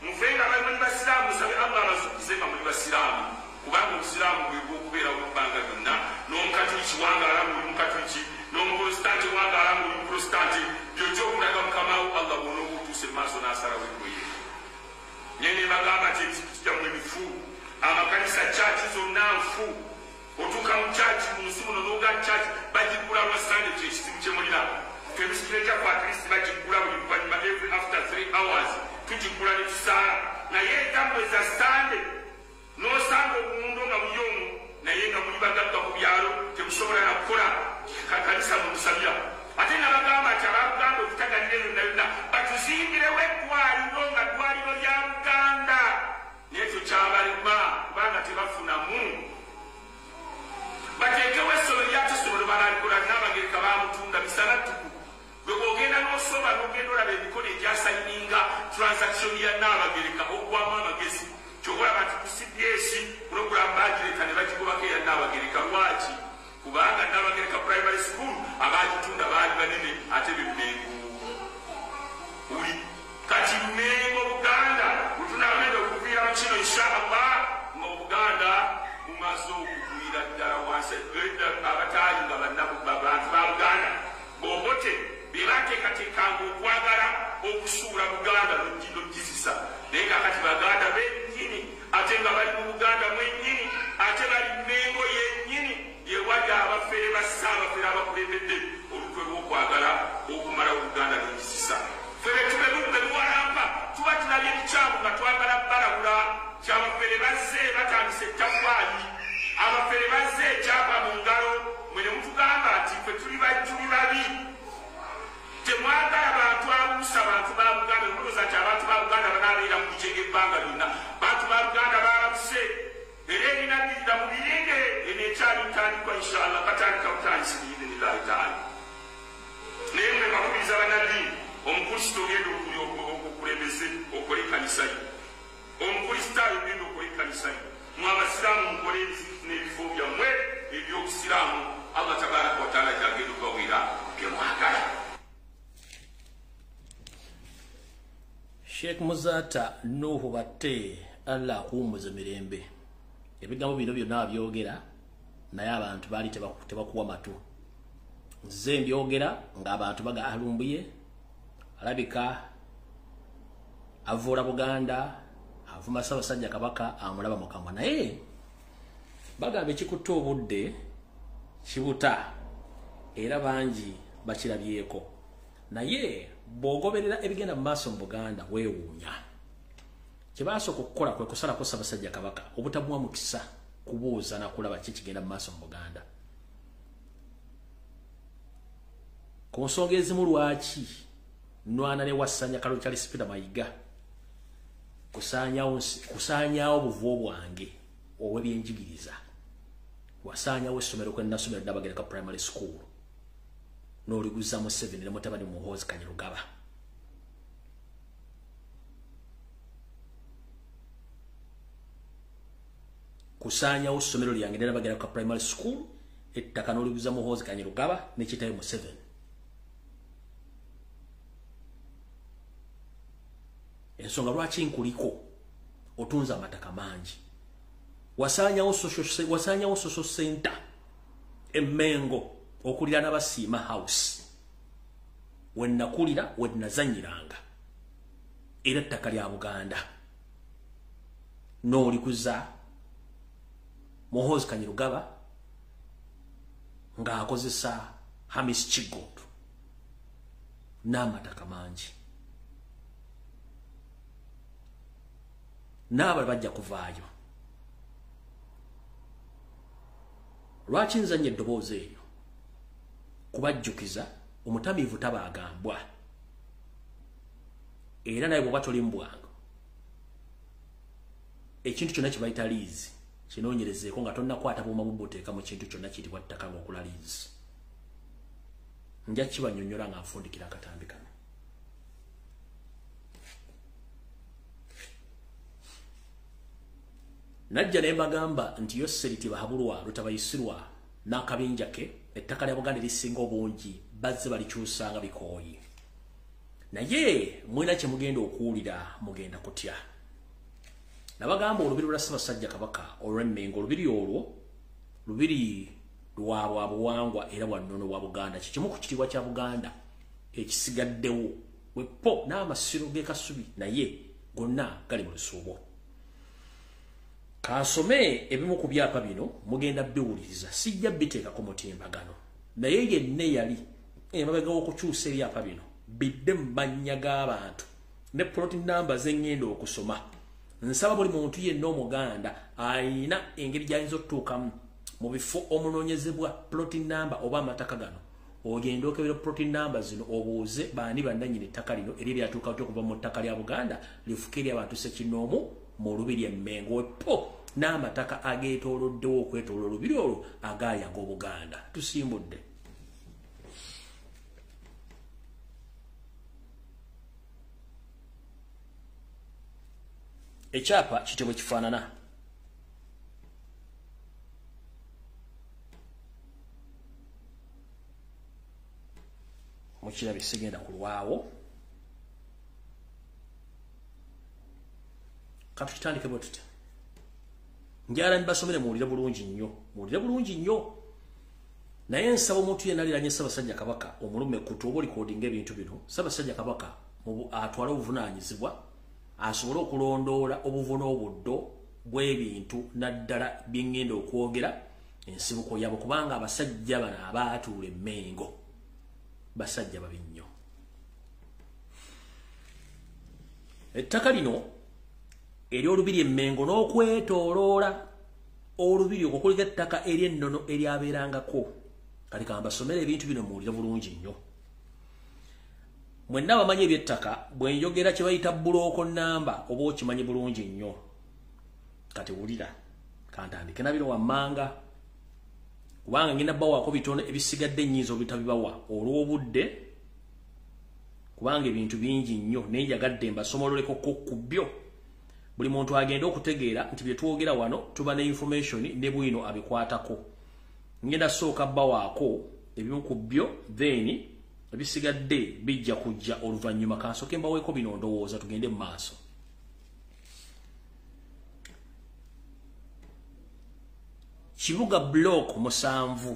mufe nga bali basiraamu musabe allah abazukize nga muli basiraamu kubanga obusiraamu bwe bw'okubeerawo mu bbanga lyonna n'omukatuliki wangala muli mukatuliki n'omuprotesitanti wangala muli muprotesitanti byokyokunaga mukamawo allah bwona oba otuuse mu maaso n'asalawo engoye nyene bagamba nti ekijja mu emifu amakanisa chachi zonna nfu otuuka mu chachi mu nsi muno n'oga chachi bagigula lwa sande kyo ekizibu kye mulina femisituleeta ku akrisi bagigula buli luvannyuma every after 3 hours tugigula ne tusaala naye entambo eza sande n'osanga obuwundo nga buyomu naye nga muli bagagga ku byalo temusobola na kukola kanisa mumusabira ate nabagamba nti abaganda okutagalira eyo nayonna batuzimbirewo eddwaliro nga ddwaliro lya Buganda nekyo kyabalema kubanga tebafunamu bateekewo essomero lyate essomero balalikola Nnabagereka bamutunda bisana ttuku gwe bwogenda n'osoba n'ogenda olaba emikono egyasayininga transaction ya Nnabagereka ogwamu amagezi kyokolaba nti ku CBS puroguramu bagireeta ne bagigobako eya Nnabagereka lwaki kubanga Nnabagereka primary school abagitunda baali banene ate bemengo uli kati Mengo Buganda butunagenda okuviira mu kino inshallah nga Obuganda bumaze okugwira ddala wansi abataali nga bantu ba Buganda bobote bebateekateekanga okwagala okusuula Buganda n'ogizisa naye kakati Baganda bennyini ate nga bali mu Buganda mwennyini ate bali Mengo yennyini yewali abafere basaabafere abakulembedde olukwe lw'okwagala okumala Buganda n'ogizisa fere tubebuwalampa tuba tulabye ekikyamu nga twagala balabula kyabafere bazze batandise ettaffaali abafere bazze ekyapa mu ngalo mwene mutugamba nti ffe tuli babi temwagala bantu abuusa bantu ba Buganda olowooza nti abantu ba Buganda banaabeera mu bicenge ebbanga lyonna bantu ba Buganda balabuse era ebinaddira mu birenge eneekyali ntandikwa inshallah katandika butandisi biidhinillahi taala naye mwe bakubiriza bannaddiini omukrisitu ogenda okukulembeze okole ekkanisa ye omukristaayo ogenda okole ekkanisa ye mwe abasiraamu mukole n'ebifo byammwe ebyobusiraamu Allah tabaraka wataala gyagenda okubaweera byemwagala. Sheikh Muzata Nuhu batte Allah akuwummuze mirembe ebigambo bino byonna byogera naye abantu baali tebakuwa matu nze mbyogera ng'abantu baga Lumbuye alabika avula Buganda avuma Ssaabasajja Kabaka amulaba mu kamwa naye bagamba ekikutte obudde kibuta era bangi bakirabyeko naye bw'ogoberera ebigenda mu maaso mu Buganda weewuunya kyebasooka okukola kwe kusalako Ssaabasajja Kabaka obutamuwa mukisa kubuuza nakulaba ki kigenda mu maaso mu Buganda ku nsonga ezimu lwaki nwana ne wassanya Kalo Charles Peter Mayiga kusaanyawo obuvuo bwange obw'ebyenjigiriza wasaanyawo essomero kwe nasomero Nnabagereka primary school n'oliguzamu 7 ne mutabani Muhoozi Kanyarugaba kusaanyawo essomero lyange Nnabagereka primary school ettaka n'oliguza Muhoozi Kanyarugaba n'ekitayo mu 7 ensonga lwaki nkuliko otunza amataka mangi wasaanyawo social center Emengo okulira n'abasiima house wennakulira wennazanyiranga era ettaka lya Buganda n'olikuza Muhoozi Kanyarugaba ng'akozesa Hamis Kigondu n'amataka mangi n'abo bajja kuvaayo lwaki nzanye eddoboozi eryo kubajjukiza omutamiivu tabaagambwa era naye bw'oba toli mu bwangu ekintu kyonna kibayita liizi kinoonyerezeeko nga tonnakwata buuma bubbuteeka mu kintu kyonna kiribwa ttaka ng'okula liizi nja kibannyonnyola nga nfundikira akatambi kano najja ne bagamba nti Yoseri tibahabulwa lutabayisirwa n'akabinja ke ettaka lya Buganda lisinga obungi bazze balikyusanga bikooyi naye mwina kye mugenda okuwulira mugenda kutya nabagamba olubiri lwa Ssaabasajja Kabaka olw'Emmengo olubiri olwo lubiri lwa buwangwa era bwa nnono bwa Buganda kikimu ku kitiibwa kya Buganda ekisigaddewo wepo n'amasiro g'ekasubi naye gonna gali mu lusuubo kansome ebimu ku byapa bino mugenda biwuliriza sijja biteekako mutimbagano naye yenna yali emabega w'okukyusa ebyapa bino bidde mu mannya g'abantu ne plot number z'engenda okusoma nsaba buli muntu yenna Omuganda ayina engeri gy'ayinza okutuukamu mu bifo omunoonyezebwa plot number oba amataka gano ogenda okebera plot number zino obuuze baani bannannyini ettaka lino eri eryatuuka okuva mu ttaka lya Buganda lifuka eri abantu Ssekinoomu mu lubiri Emmengo wepo n'amataka ageetooloddewo okwetoola olubiri olwo agaali ag'Obuganda tusimbudde ekyapa kityo bwe kifaanana mukirabye sigenda kulwawo katukitandike bwe tutya njala nibasomere muwulire bulungi nnyo naye nsaba omuntu yenna aliranye Ssaabasajja Kabaka omulume kutu oba olikodinga ebintu bino Ssaabasajja Kabaka atwale obuvunaanyizibwa asobole okulondoola obuvuna obuddo bw'ebintu naddala byengenda okwogera ensibuko yabo kubanga abasajja bano abaatuula Emmengo basajja babi nnyo ettaka lino eri olubiri Emmengo n'okwetooloola olubiri okwo kuliko ettaka ery'ennono eryabeerangako kati kambasomera ebintu bino muwulire bulungi nnyo mwenna bamanyi eby'ettaka bwe njogera kye bayita bulooko namba oba okimanyi bulungi nnyo kati wulira kantandike na bino wammanga kubanga ngenda bawaako bitono ebisigadde nnyinza obitabibawa olw'obudde kubanga ebintu bingi nnyo naye njagadde mbasomololekoko ku byo buli muntu agenda okutegeera nti bye twogera wano tuba ne information ne bwino abikwatako ngenda sooka bawaako ebimu ku byo then ebisigadde bijja kujja oluvannyuma kansooke mbaweeko bino ndowooza tugende mu maaso Kibuga block 7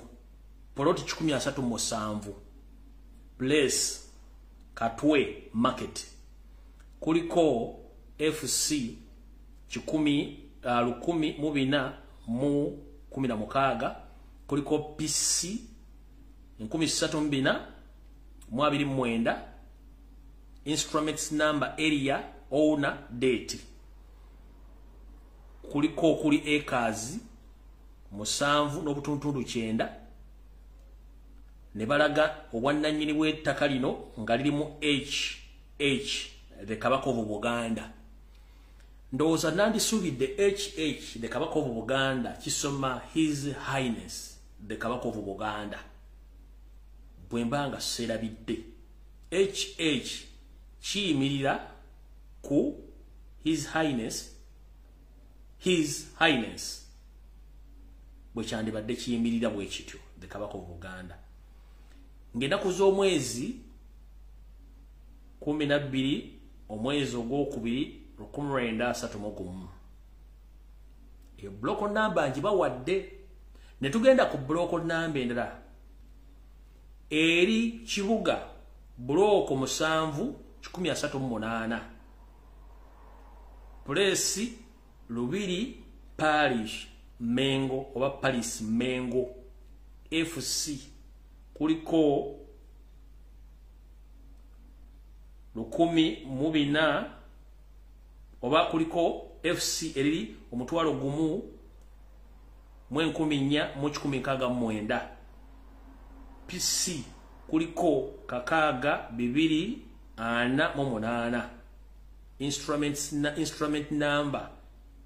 plot 137 place Katwe market kuliko FC 10,416 kuliko PC 13,229 instruments number area owner date kuliko kuli acres 7 n'obutuntundu 9 ne balaga obwannannyini bw'ettaka lino nga lirimu HH the Kabaka of Buganda ndowooza nandisuubidde HH the Kabaka of Buganda kisoma His Highness the Kabaka of Buganda bwe mbanga serabidde HH kiyimirira ku His Highness bwe kyandibadde kiyimirira bwe kityo the Kabaka of Buganda ng'ennaku z'omwezi 12 omwezi ogwokubiri 1931 eyo block number ngibawadde ne tugenda ku block number endala eri Kibuga block 7,138 place Lubiri Parish Mengo oba Paris Mengo FC kuliko 10,000 oba kuliko FC eriri omutwalo gumu 14,169 PC kuliko 62,248 instrument number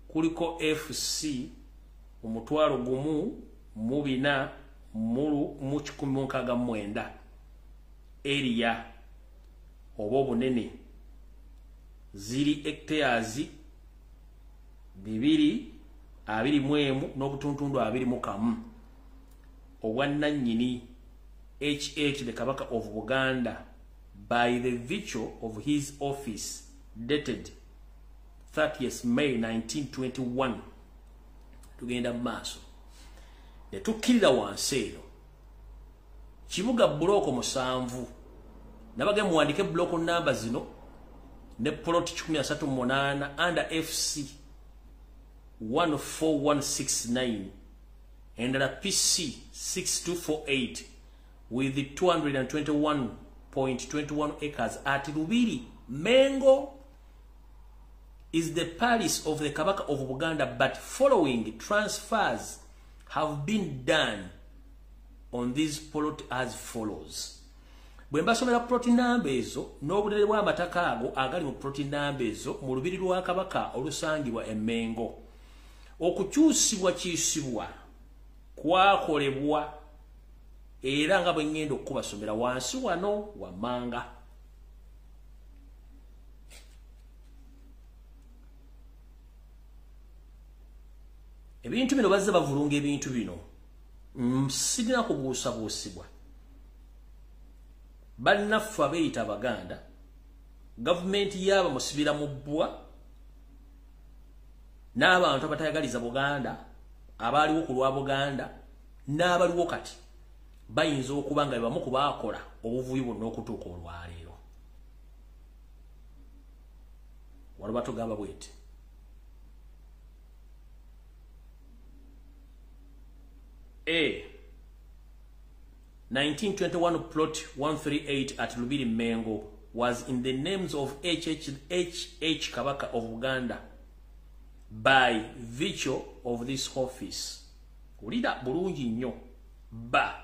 kuliko FC omutwalo gumu 4,169 area oba obunene ziri hectares 2 21 n'obutuntundu 21 obwannannyini HH the Kabaka of Buganda by the virtue of his office dated 30th May 1921 tugenda maaso ne tukkirira wansi eno kibuga buloko 7 nabage muwandike buloko namba zino ne plot 138 under FC 14169 and the PC 6248 with the 221.21 acres at Lubiri. Mengo is the palace of the Kabaka of Buganda, but following transfers have been done on this plot as follows. Bwemba somera plot nambezo n'obudere bwa mataka ago agali mu plot nambezo mu Lubiri lwa Kabaka olusangibwa Emengo. Okukyusibwa kiyisibwa kwakolebwa era nga bwe ngendo okubasomera wansi wano wamanga. Ebintu bino bazze bavulunga ebintu bino sirina kubuusabuusibwa. Bannaffe abeeyita Abaganda, gavumenti yaaba musibira mu bbwa n'abantu abatayagaliza Buganda abaaliwo ku lwa Buganda n'abaliwo kati bayinza okuba nga bebamu kubaakola obuvuyo bwonna okutuuka olwaleero. Waliwo batugamba bweti. A 1921 plot 138 at Lubiri Mengo was in the names of H.H. Kabaka of Uganda by virtue of this office. Ulida bulungi nnyo. Ba.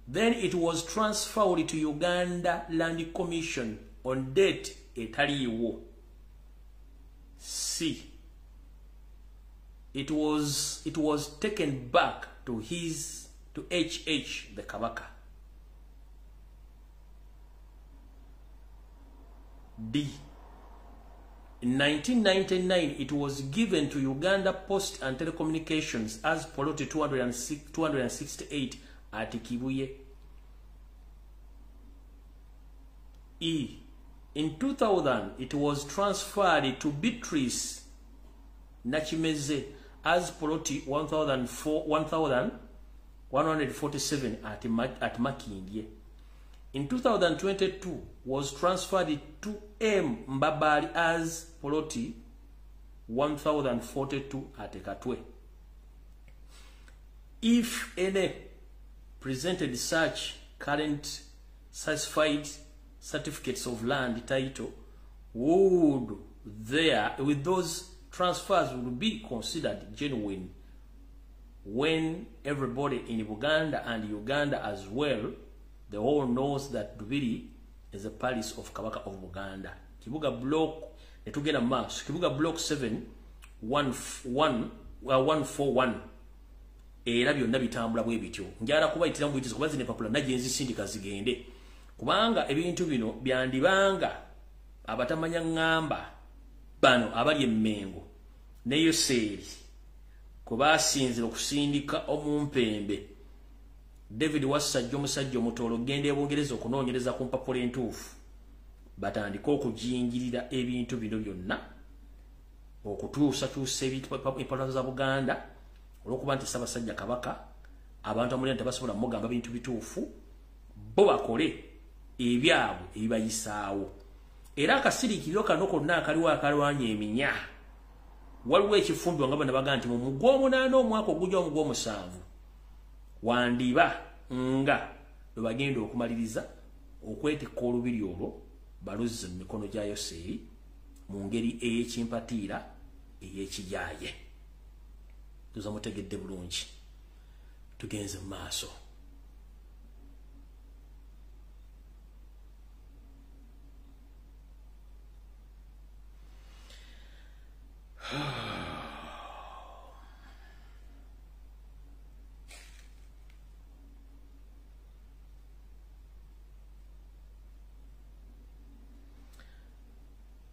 Then it was transferred to Uganda Land Commission on date etaliiwo. C. It was taken back to H.H. the Kabaka. D. In 1999, it was given to Uganda Post and Telecommunications as plot 268 at Kibuye. E. In 2000, it was transferred to Beatrice Nachimeze as plot 1147 at Makindye. In 2022, was transferred to M. Mbabali as plot 1042 at Katwe. If any presented such current certified certificates of land title, would there with those transfers would be considered genuine when everybody in Uganda and Uganda as well, the whole knows that Lubiri is a palace of Kabaka of Uganda. Kibuga block, netugenda mass. Kibuga block 141. Era byonna bitambula bwe bityo. Njala kubayitira mu bitizo kubazi ne papula najenzi sindika zigende. Kubanga ebintu bino byandibanga abatamanya ngamba bano abali Emengo ne Yoseri kubasinzira okusindika omumpembe David Wasajjo musajjo mutolo gende ebongereza okunoonyereza ku mpapula entuufu batandika okujingirira ebintu bino byonna okutuusa empapula za Buganda olwokuba nti Ssaabasajja Kabaka abantu amulira tebasobola mugamba bintu bituufu bo bakole ebyabwe ebibayisaawo. Era akasirikiriro kano konna akaliwo akalwanya eminya waliwo ekifumbirwa nga bano baga nti mu mugw'omunaana omwaka ogujja mu gw'omusanvu wandiba nga lwe bagenda okumaliriza okwetikka olubiri olwo baluzze mu mikono gya Yoseri mu ngeri ey'ekimpatiira ey'ekijaaye. Tuza mutegedde bulungi. Tugenze mu maaso.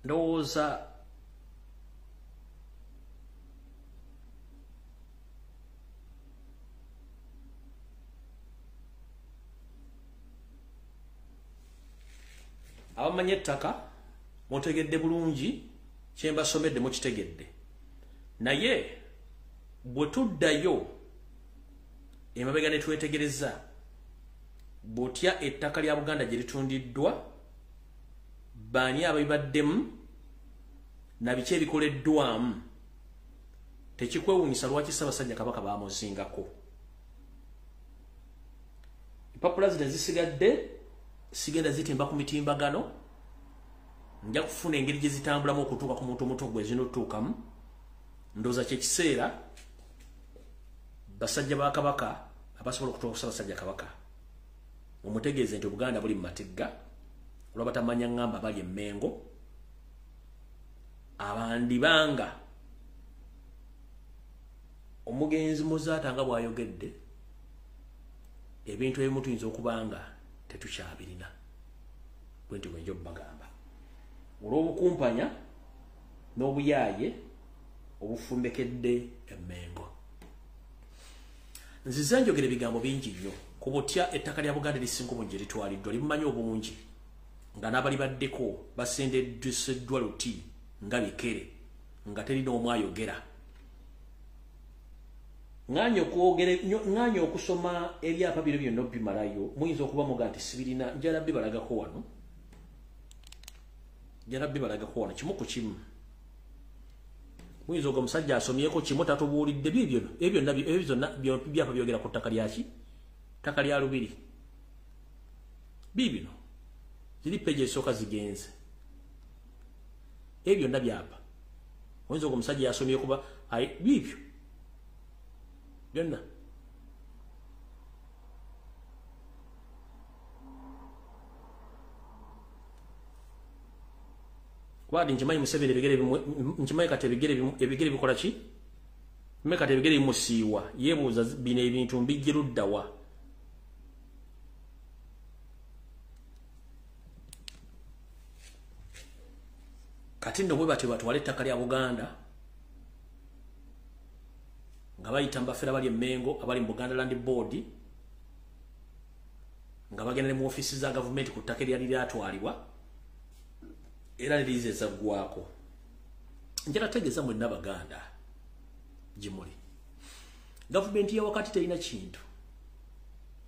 Ndowooza abamanye ettaka mutegedde bulungi kyemba somedde mu kitegedde naye bwe tuddayo emabega ne twetegereza botya ettaka lya Buganda gye litundiddwa baani ababibaddemu na biki ebikoleddwamu tekikwewuunyisa lwaki Ssaabasajja Kabaka baamuzingako. Empapula zino zisigadde sigenda zitimba ku mitimbagano nja kufuna engeri gye zitambulamu okutuuka ku muntu omuto gwe zinotuukamu ndooza kyekiseera basajja ba Kabaka abasobola okutuuka ku Ssaabasajja Kabaka omutegeeze nti Buganda buli mu matigga olwa batamanya ngamba bali emmengo abandibanga omugenzi muzaatanga bw'ayogedde ebintu ebimu tuyinza okubanga tetukyabirina bwenti bwenjo bagamba olw'obukumpanya n'obuyaaye obufumbekedde emmengo. Nzize njogera ebigambo bingi nnyo ku butya ettaka lya Buganda lisinga obungi litwaliddwa limumanyi obungi nga n'abali baddeko basendeddwa luti nga bikere nga terina omu ayogera. Ng'anya okusoma ebyapa bino byonna bimalayo muyinza okuba muga nti sibirina njalabbi balagako wano kimu ku kimu muyinza ogwo omusajja asomyeko kimu tatubuulidde ebyo byonna byapa byogera ku ttaka lyaki ttaka lya Lubiri bibino ziri peji esooka zigenze ebyo byonna byapa muyinza ogwo omusajja yasomyeko bibyo byonna wadi nchimanyi Museveni nchimanyi kati ebigere bikola ki mme kati ebigere bimusiiwa yeebuuza bino ebintu mbijje luddawa kati nno bwe batwala ettaka lya Buganda nga bayita mbafera bali emmengo abali mu Buganda Land Board nga bagenda ne mu ofisi za gavumenti ku ttaka eryali lyatwalibwa era liriza gwako njala tegeza mwenna Baganda jimuli gavumenti ya wakati terina kintu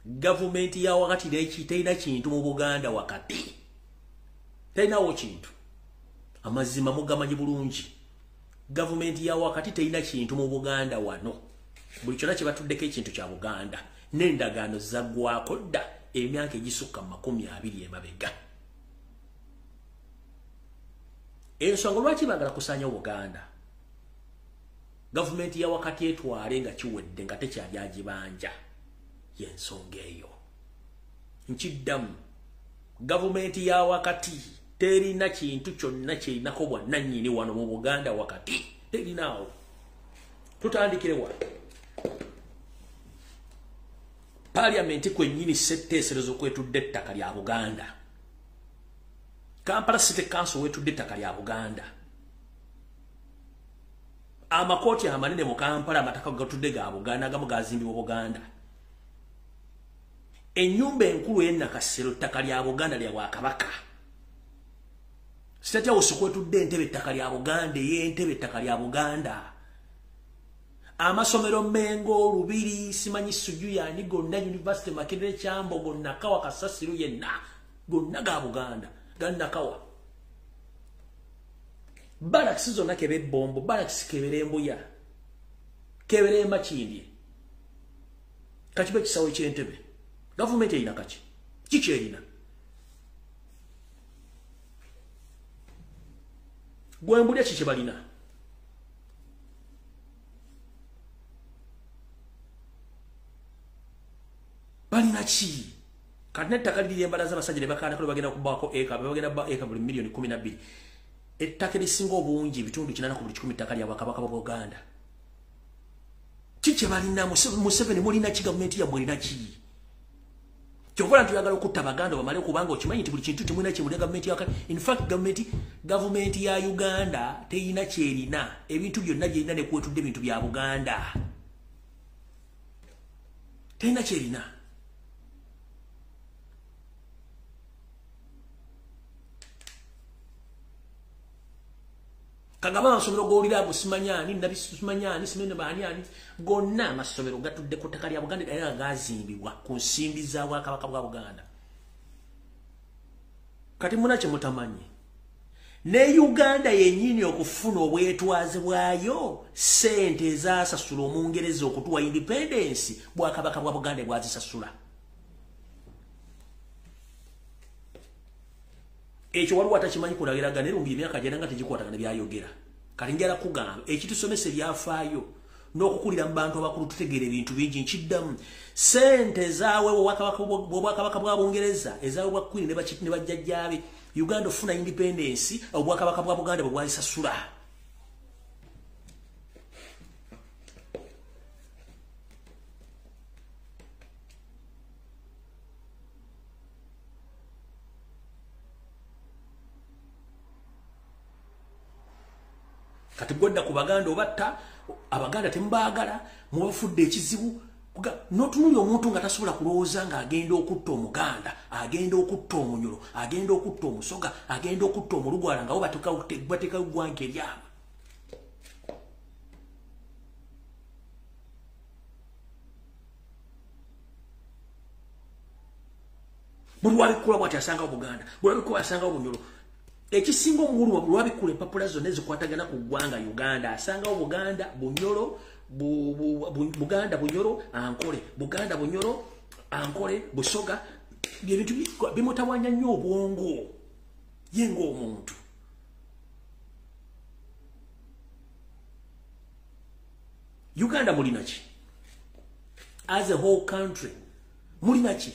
gavumenti ya wakati terina kintu mu Buganda wakati terinawo kintu amazima mugamanyi bulungi gavumenti ya wakati terina kintu mu Buganda wano buli kyonna kye batuddeko ekintu kya Buganda n'endagaano zaggwako dda emyaka egisukka 20 emabega. Ensonga lwaki baagala kusaanya Buganda gavumenti ya wakati etwale nga kiwedde nga tekyali agibanja y'ensonga eyo nkiddamu gavumenti ya wakati terina kintu kyonna kirinako bwannannyini wano mu Buganda wakati terinaawo. Tutandikire wa Parliament kwennyini setteeserezo okwetudde ettaka lya Buganda. Kampala City Council wetudde ettaka lya Buganda. Amakooti amanene mu Kampala amataka gatudde ga Buganda agamu gazimbibwa Buganda. Ennyumba enkulu y'Ennakasero ettaka lya Buganda lya Bwakabaka. State House kwetudde Entebbe ettaka lya Buganda y'Entebbe ettaka lya Buganda. Amasomero Mengo Lubiri simanyi Sujuyani gonna University Makerere Kyambogo Nakawa Kasasiro yenna gonna ga Buganda. Nakawa Barracks zonna kebe bombo Barracks kebere Mbuya kebere Makindye kakibe kisawo ky'Entebbe gavumenti erina kaki kiki erina gwembulya kiki balina ki Kadne takali di embalaza basajja ne bakana ko bagenda kubako eka bagenda ba eka buli milioni 12 ettaka lisinga obungi bitundu kinana ku buli 10 ettaka lya Bakabaka ba Buganda kiche balina Museveni mulina ki gavumenti ya mulina ki kyovola ntuyagala okutta Baganda bamale kubanga okimanyi nti buli kintu timulina ki muli gavumenti ya in fact gavumenti ya Uganda teyina kyerina ebintu byonna byerina ne kwetudde ebintu bya Buganda teyina kyerina kagaba amasomero g'olira ago simanyani nabisimanyani simene baanyani gonna amasomero gatudde ku ttaka lya Buganda era gazimbibwa ku nsimbi za Bwakabaka bwa Buganda. Kati munakye mutamanyi ne Uganda yennyini okufuna obwetwaze bwayo sente ezasasula Omungereza okutuwa independence Bwakabaka bwa Buganda bwazisasula. Ekyo waliwo atakimanyi kulagiragana era Lumbuye emyaka gyenda nga tegikwatagana byayogera. Kati njala kugamba ekitusomesa byafaayo n'okukulira mu bantu abakulu tutegeera ebintu bingi nkiddamu. Sente zaawe Obwakabaka bwa Bungereza ezaawe bwa Queen ne bajjajjaabe Uganda ofuna independence Obwakabaka bwa Buganda bwe bwazisasula. Kati godda ku Baganda obatta Abaganda tembaagala mwafudde ekizibu notunuli omuntu nga tasobola kulowooza nga agenda okutta Omuganda, agenda okutta Omunyoro, agenda okutta Omusoga, agenda okutta Omulugwala nga bateeka eggwanga eryabwe. Buli wabikula bw'ati asangawo Buganda, buli wabikula asangawo Bunyoro. Ekisinga omukulu lwabikula empapula zonna ezikwatagana ku ggwanga Uganda asangawo Buganda Bunyoro Buganda Bunyoro Ankole Buganda Bunyoro Ankole Busoga ebintu bimutawanya nnyo obwongo ye ng'omuntu. Uganda mulina ki? As a whole country mulina ki?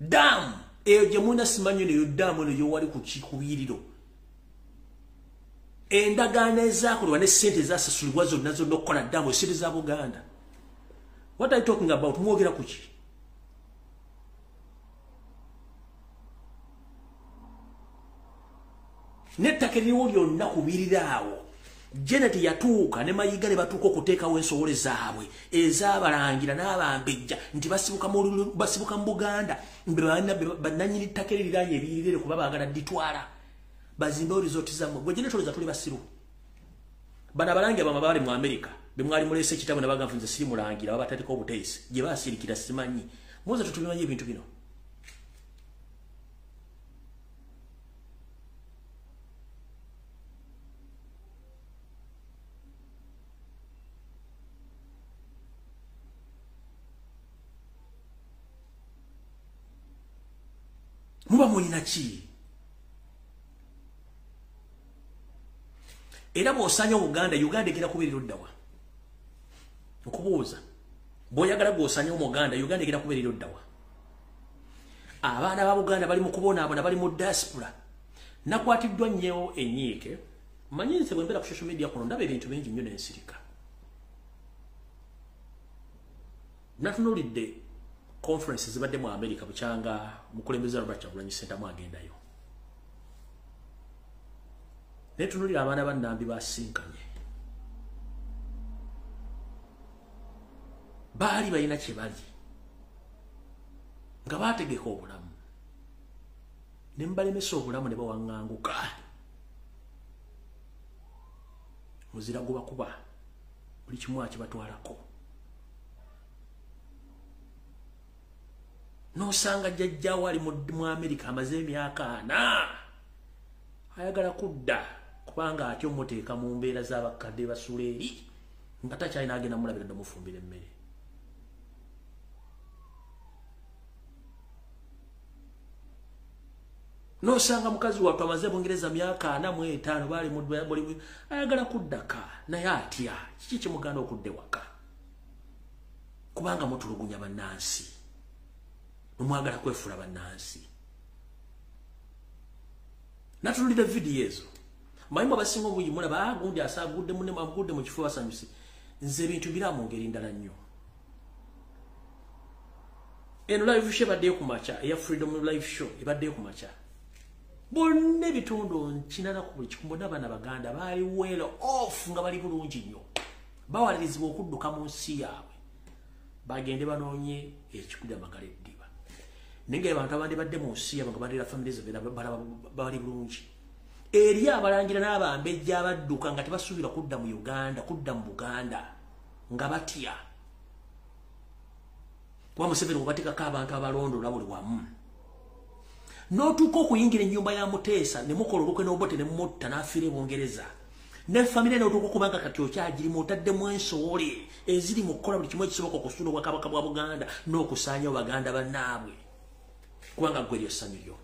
Dam eyo gye muna simanyi neyo ddamu neyo wali ku kikubiriro. Endagaano ezaakolebwa ne ssente ezasasulibwa zonna okukola ddamu esente za Buganda. What are you talking about? Mwogera ku ki? N'ettaka eririwo lyonna kubirira awo Janet yatuuka ne Mayiga ne batuuka okuteekawo ensowole zaabwe ez'abalangira n'abambejja nti basibuka mu Buganda bannannyini ttaka eririraanye ebiyirirere kuba baagala dditwala bazimbewo rizooti zammwe. Gwe Janet olowooza tuli basiru? Bano abalangira bamwe baali mu Amerika be mwali muleese ekitabo ne bagamba nze siri mulangira babatateko obuteesi gye baasirikira simanyi. Muwooza tutubimanyi ebintu bino? Muba mulina ki? Era bw'osanya Buganda, Uganda egenda kubeerera oddawa? Okubuuza. Bw'oyagala bw'osanya Omuganda, Uganda egenda kubeerera oddawa? Abaana ba Buganda bali mu kubonaabona, bali mu diaspora. Nakwatiddwa nnyo enyiike. Mmanyi nze bwe mbeera ku social media kuno ndaba ebintu bingi nnyo n'ensirika. Natunuulidde conferences zibadde mu America bukyanga mukulembeze Robert Kyagulanyi Ssentamu agendayo. Netunulira abaana bannambi basinkanye. Baali balina kye bali nga baategeka obulamu ne mbalemesa obulamu ne bawaŋŋanguka. Muzira gubakuba buli kimu akibatwalako. Nosanga jjajjaawo ali mu Amerika amaze emyaka 4 ayagala kudda kubanga ati omuteeka mu mbeera z'abakadde basula eri nga takyalina agenda mulabira n'omufumbira emmere. Nosanga mukazi wattu amaze Bungereza myaka 4 mu 5 baali mu ayagala kuddaka naye atya kiki kimuganda okudde waka kubanga mutulugunya bannansi nomwagala kwefula bannansi. Natulira video ezo mayimba basinga obuyi mulaba gundi asagudde munne magudde mu kifo basanyusi nze ebintu biramu ngeri ndala nnyo. Eno live show badde ku macha ya Freedom live show ibadde ku macha bonne bitundu nkinana ku buli kikumbona bana Baganda bali well off nga bali bulungi nnyo bawalirizibwa okudduka mu nsi yaabwe bagende banoonye ekikuli amagala eddiba nenge abantu abandi badde mu nsi yaabwe nga balira families bali bulungi eri abalangira n'abambejja abadduka nga tebasuubira kudda mu Uganda kudda mu Buganda nga batya kuba Museveni obateekako abantu abalondola buli wamu n'otuuka okuyingira ennyumba ya Muteesa ne mukola olukwe n'obote ne mutta n'afiira e Bungereza ne famire n'otuuka okubanga kati okyagirimu otaddemu ensowole eziri mu kukola buli kimu ekisoboka okusuula obwakabaka bwa Buganda n'okusaanyawo baganda bannaabwe kubanga ggwe eryo ssanyu lyo.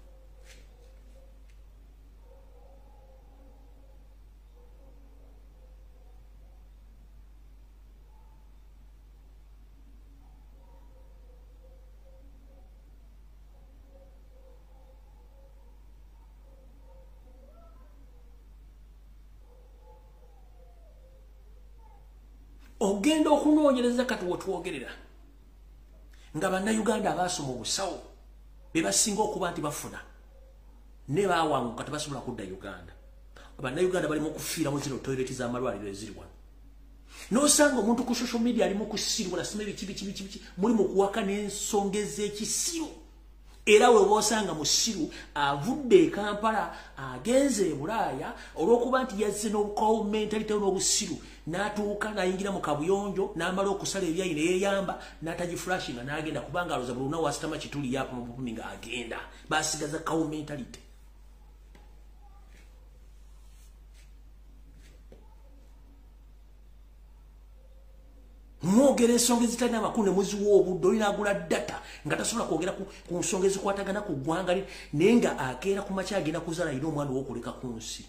Ogenda okunoonyereza kati wetwogerera nga bannayuganda abaasoma obusawo be basinga okuba nti bafuna ne baawanguka tebasobola kudda Uganda. Bannayuganda bali mu kufiira mu zino toileti z'amalwaliro eziri wano. N'osanga omuntu ku social media ali mu kusirwa nasema ebiki muli mu kuwaka n'ensonga ez'ekisiru. Era we bosanga musiru avudde e Kampala agenze e Bulaaya olw'okuba nti yazze n'obukawo mentality n'obusiru n'atuuka n'ayingira mu kabuyonjo n'amala okusala ebyayi ne yeeyamba n'atagiflashinga n'agenda kubanga aloza buli lunaku asitama kituli yapa mu bukumi ng'agenda baasigaza kawo mentality. Mwogera ensonga ezitalina amakulu ne muziwa obudde olina agula data nga tasobola kwogera ku nsonga ezikwatagana ku ggwanga naye nga akeera ku makya agenda kuzaala alina omwana w'okuleka ku nsi.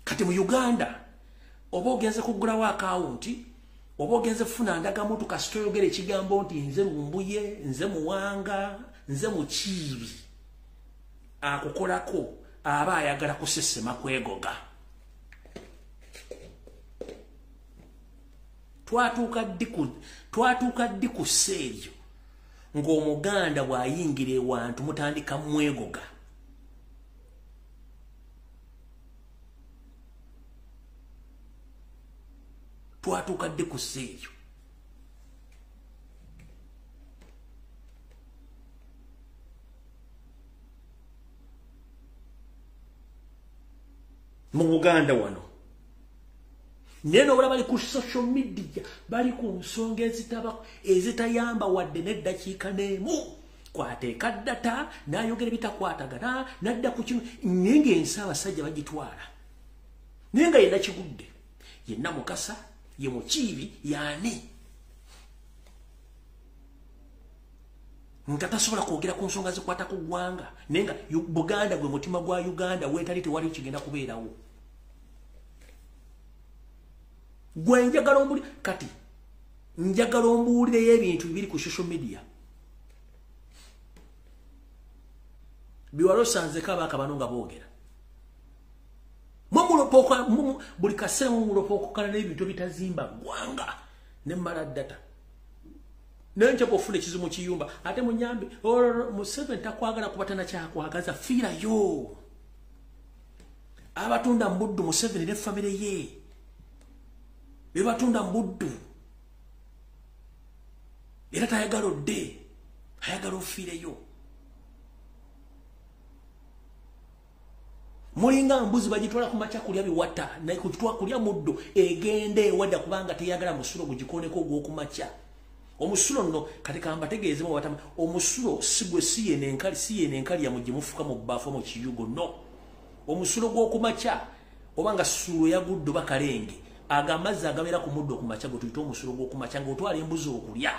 Kati mu Uganda oba ogenze kugulawo akawunti oba ogenze kufuna ndagamuntu kasita oyogera ekigambo nti nze Lumbuye nze Muwanga nze Mukiibi akukolako aba ayagala kusesema kwegoga. Twatuuka ddi ku sseeryo ng'Omuganda bw'ayingira ewantu mutandika mwegoga. Twatuuka ddi ku sseeryo. Mu Buganda wano naye n'obula bali ku social media bali ku nsonga ezitayamba wadde n'eddakiika n'emu. Kwateeka data n'ayogera ebitakwatagana n'adda ku kino naye ng'ensi abasajja bagitwala naye nga yenna kigudde yenna Mukasa ye Mukiibi yaani nga tasobola kwogera ku nsonga zikwata ku ggwanga naye nga Buganda gwe mutima gwa Uganda weetali tewali kigenda kubeerawo. Gwe njagala kati njagala ombuulireyo ebintu bibiri ku social media biwala osanzeko abaaka bano nga boogera buli kaseera mumulopookokana n'ebintu bitazimba ggwanga ne mmala data naye nja bw'ofuna ekizibu mu kiyumba ate munyambe Museveni takwagala kuba tanakyakwagaza fiirayo. Abatunda mbuddu Museveni ne famire ye be batunda mbuddu era tayagala odde ayagala ofiireyo. Mulinga mbuzi bagitwala ku makya kulya biwata naye kutwa kulya muddo egende wadda kubanga teyagala musulo gugikoneko ogw'oku makya. Omusulo nno kati kamba tegeezemu watama omusulo sigwe siye nenkali ya mugimufuka mu bbaafu mu kiyugo no. Omusulo gw'oku makya obanga sulo ya guddo bakalenge agamazzi agabeera ku muddo ku makya gwe tuyita omusulo gw'oku makya ng'otwala embuzi okulya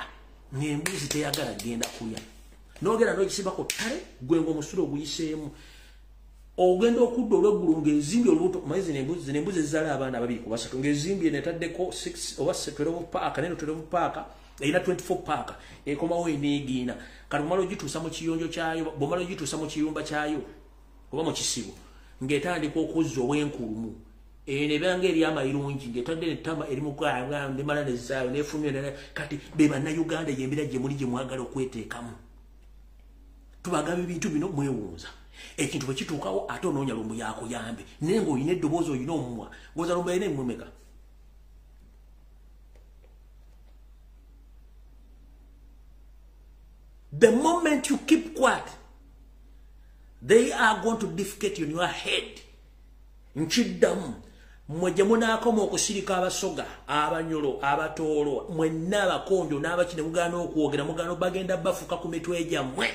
ng'embuzi teyagala genda kulya n'ogenda n'ogisimbako ttale gwe ng'omusulo oguyiseemu ogenda okudda olw'eggulu ng'ezimbye olubuto maizi nembuzi ezizaala abaana babiri ku basatu ng'ezimbye netaddeko 6 oba 12 paaka neno 12 paaka erina 24 paaka ekomawo eneegiina kati bwomala ogituusa mu kiyonjo kyayo bwomala ogituusa mu kiyumba kyayo oba mu kisibo ng'etandika okuzza obwenkulumu ne banga eri amayirungi ngetadde netama eri mukaya ne mala nezayo ne fumyo kati beba na Uganda yembira je muri je mwagala okweteekamu tubagaba ebintu bino mwewunza ekintu bwe kituukawo ate onoonya Lumbuye yako yambe nengo oyina eddoboozi oyina omumwa ngoza Lumbuye ne mmumeka the moment you keep quiet they are going to defecate on your head nchiddamu mweje munaakoma okusirika abasoga abanyolo abatoolo mwenna abakonjo n'abakine mugana okwogera mugano bagenda bafuka ku mitwe gyammwe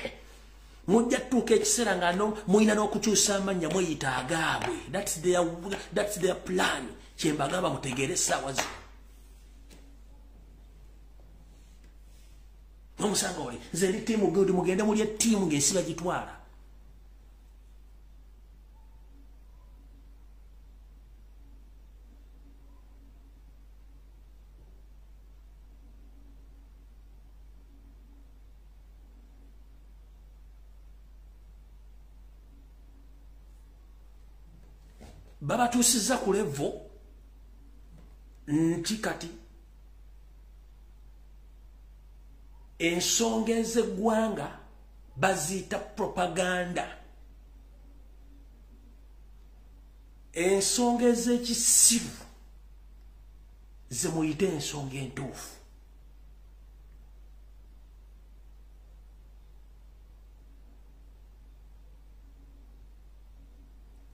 mujja tuuka ekiseera ngano muyina n'okukyusa amannya mweyita agaabwe that's their plan kyembagamba mutegeere essaawa zino nomusanga oli nze ndi ttiimu godi mugende muli ettiimu ng'ensi bagitwala baba tusiza ku level nti kati ensonga ez'eggwanga baziyita propaganda ensonga ez'ekisiru ze muyite ensonga entuufu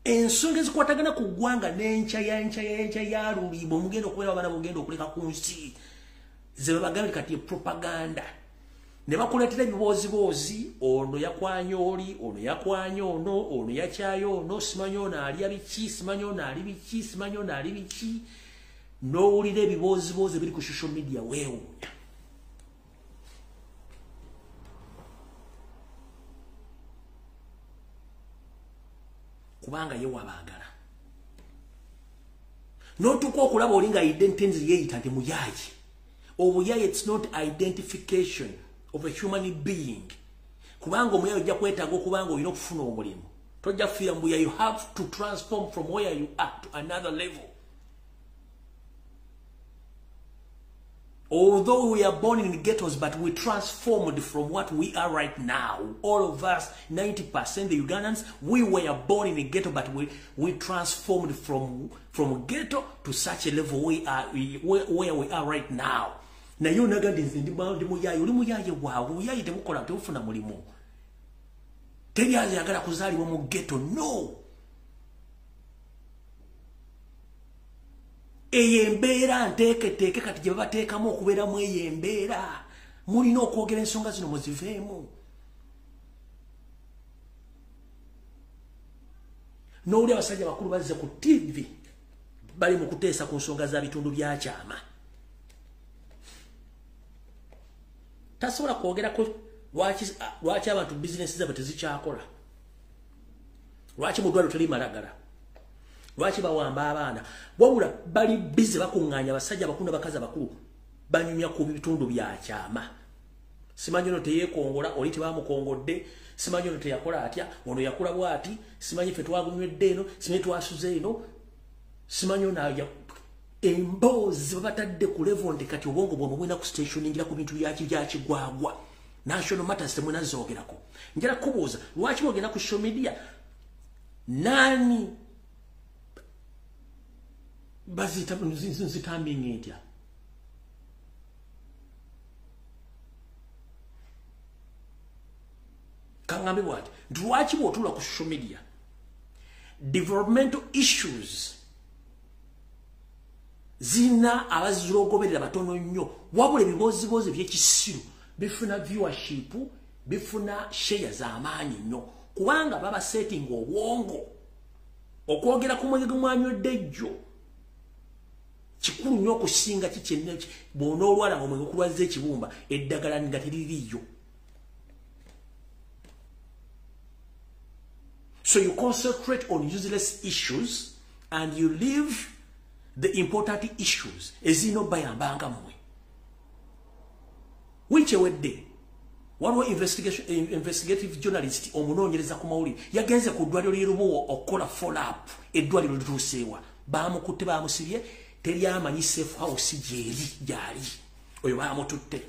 ensonga ezikwatagana ku ggwanga n'enkya ya lulimbo mugenda okubeera abaana mugenda okuleka ku nsi ze babagambye kati propaganda ne bakuleetera ebiboozibozi ono yakwanya oli ono yakwanya ono yakyayo ono simanyi ono alya biki simanyi ono ali biki simanyi ono ali biki n'owulira ebiboozibozi ebiri ku social media weewuunya kubanga ye wabaagala n'otuuka okulaba oli nga identity yeeyita nti muyaayi obuyaayi it's not identification of a human being kubanga omuyaayi ojja kwetaaga okubanga olina okufuna omulimu tojja kufiira mu buyaayi you have to transform from where you are to another level although we are born in ghettos, but we transformed from what we are right now. All of us, 90% the Ugandans, we were born in a ghetto, but we transformed from ghetto to such a level where we are right now. Na yo nagandi ndi muyayi oli muyayi waawe muyayi temukola tefuna mulimo. Tebyaze yagala kuzaalibwa mu ghetto, no. Eyembeera nteeketeeke kati gye babateekamu okubeeramu eyembeera mulina okwogera ensonga zino muziveemu n'oli abasajja bakulu bazze ku TV bali mu kuteesa ku nsonga za bitundu byakyama tasobola kwogerako lwaki abantu bizinesi zaabwe tezikyakola lwaki mu ddwaliro teri malagala lwaki bawamba abaana wabula bali bize bakuŋŋaanya abasajja bakulu n'abakazi abakulu banyumya ku bitundu byakyama simanyi ono teyeekongola oli tebamukongodde simanyi ono teyakola atya ono yakula bwati simanyi ffe twagunywedde eno simanyi twasuze eno simanyi ono emboozi babatadde ku level nti kati obwongo bwomwe bwina ku stationingira ku bintu byakigwagwa national matters temwena zoogerako njala kubuuza lwaki bwogenda ku social media nani bazita nzitambi etya kangambe bwati lwaki bw'otuula ku social media developmental issues zina abazirogoberera batono nnyo wabula ebiboozibozi by'ekisiru bifuna viewership bifuna share z'amaanyi nnyo kubanga baba setting obwongo okwogera ku mwenge gumwanywedde jjo kikulu nnyo okusinga kikyenna bw'onoolwala nga omwenge okulwaza ekibumba eddagala nga teririyo. So you concentrate on useless issues and you leave the important issues ezino bayambanga mwe. Winchewedde waliwo investigative journalist omunoonyereza ku mawulire yagenze ku ddwaliro ly'Erubowo okukola follow up eddwaliro lituuseewa bamukutte bamusibye teri amanyi safe house gyali oyo bamututte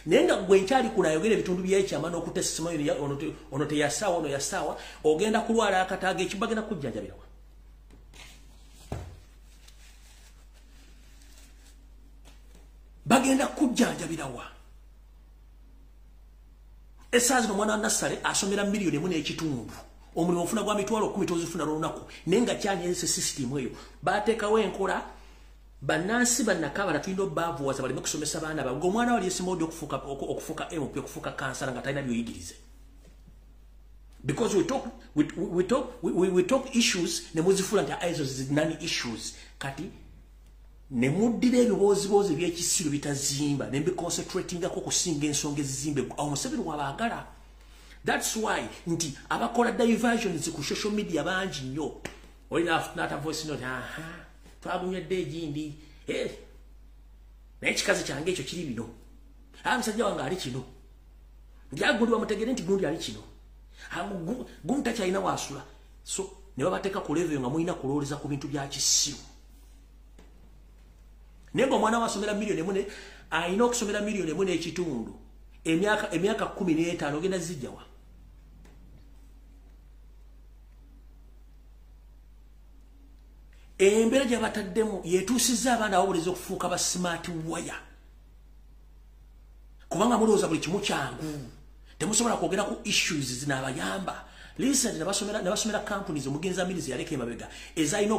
nenga gwe nkyali kunayogera ebitundu byekyama n'okutesima ono teyasawa ono yasawa ogenda kulwala akataaga ekibagenda kujjanjabirawa bagenda kujjanjabirawa esaazi n'omwana wa nasale asomera miliyoni emu n'ekitundu omulimu ofuna gwa mitwalo 10 tozifuna lunaku nenga kyanyese system eyo bateekawo enkola banansi bannakabala tulina obbavuwaza baleme kusomesa abaana baabwe omwana wali esimodi okufuka MP okufuka kansala nga talina byoyigirize because we talk issues ne muzifula nti ezo zinani issues kati ne muddira ebiboozibozi by'ekisiru bitazimba ne mbiconcentratingako okusinga ensonga ezizimbe omuseveni wabaagala. That's why nti abakola diversions ku social media bangi nnyo olina nata voice note twagunywedde egindi naye ekikazi kyange ekyo kiri bino musajja wange ali kino ndyagulibwa mutegere nti gundi ali kino gumu takyalina waasula so ne babateeka ku level nga mulina kulowooleza ku bintu bya kisiru naye ng'omwana wasomera miliyoni emu alina okusomera miliyoni emu n'ekitundu emyaka 15 ogenda zijjawa embeera gye bataddemu yeetuusizza abaana ababuliza okufuuka ba smart wire kubanga mulowooza buli kimu kyangu temusobola kwogera ku issues zinaabayamba recent ne basomera companies omugenzi amirizi yaleka emabega ezalina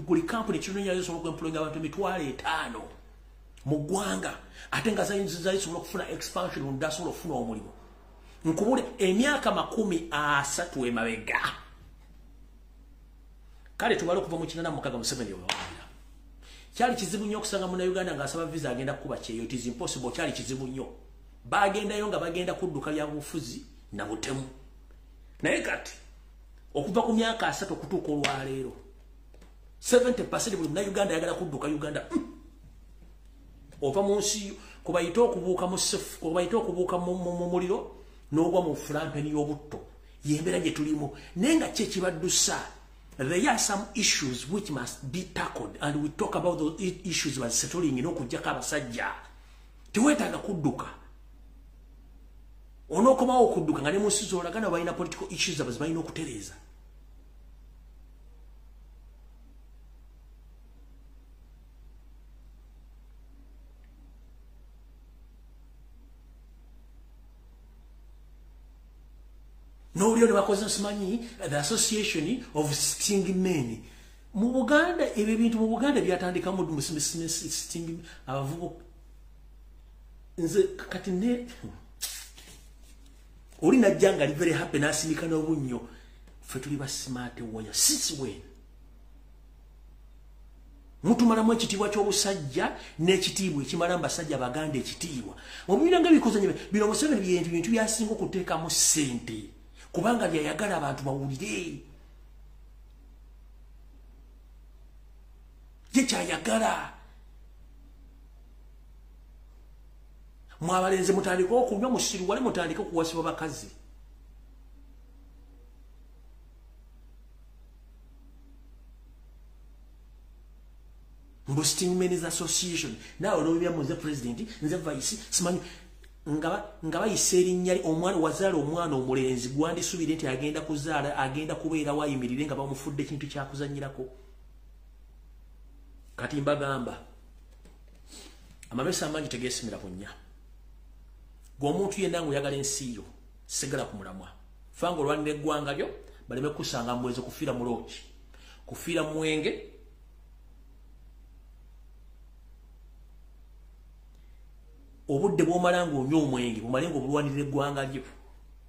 buli company kirunnya yosobola okuemployinga abantu 5,000 mu ggwanga ate nga zayisobola okufuna expansion mu dasobola okufuna omulimu nkubule emyaka 30 emabega kale tubale okuva mu 86 Museveni yawabira kyali kizibu nnyo okusanga Munnayuganda ng'asaba visa agenda kuba kyeyo it is impossible kyali kizibu nnyo bagendayo nga bagenda kudduka lya bufuzi na butemu naye kati okuva ku myaka 3 okutuuka olwaleero 70% buli Munnayuganda ayagala kudduka Uganda ova mu nsi kubayita okubuuka mu sefu kubayita okubuuka mu muliro n'ogwa mu fulampeni y'obutto yembeera gye tulimu naye nga kye kibaddusa. There are some issues which must be tackled and we talk about those issues while settling n'okujjako abasajja teweetaaga kudduka onookomawo okudduka nga ne mu nsi z'olagana balina political issues abazi balina okutereeza nobulyo ne bakoze nsimanyi the association of sting men mu Buganda ebyo bintu mu Buganda byatandika mu sting abavubuka nze kati ne oli najjanga ali very happy n'asimika n'obunnyo ffe tuli ba smart wonya since when mutumalamu ekitiibwa ky'obusajja n'ekitiibwa ekimala mu basajja Baganda ekitiibwa omubira nga bikoze bino Museveni bintu byasinga okuteekamu ssente kubanga byayagala abantu bawulire ye kyayagala mwabalenze mutandika okunywa musiru wale mutandika okuwasibwa bakazi Sting Men's Association nawe olwobya muze president nze vice simanyi nga bayise erinnya omwana wazaala omwana omulenzi gwandisubire nti agenda kuzaala agenda kubeera wayimirire nga bamufudde ekintu kyakuzanyirako kati mbagamba amamesa amangi tegeesimira bunnya gw'omuntu yenna ng'oyagala ensi yo segala ku mulamwa fanga olwanira eggwanga lyo baleme kusanga mwezi kufiira mulooki kufiira mwenge obudde bw'omalanga onywa omwenge bumalenga obulwanirira eggwanga lyo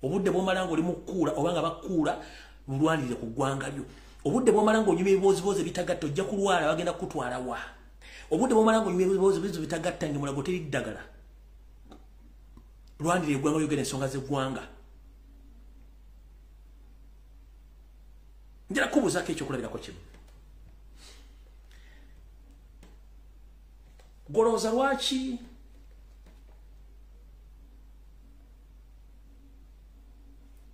obudde bw'omalanga oli mu kkuula oba nga bakkuula bulwanirire ku ggwanga lyo obudde bw'omalanga onyuma ebiboozibozi ebitagatta ojja kulwala bagenda kutwala wa obudde bw'omalanga onyuma ebiboozibozi bitagatta ng'emulago teri ddagala lwanirira eggwanga lyogera ensonga z'eggwanga njala kubuuzaako ekyokulabirako kimu golooza lwaki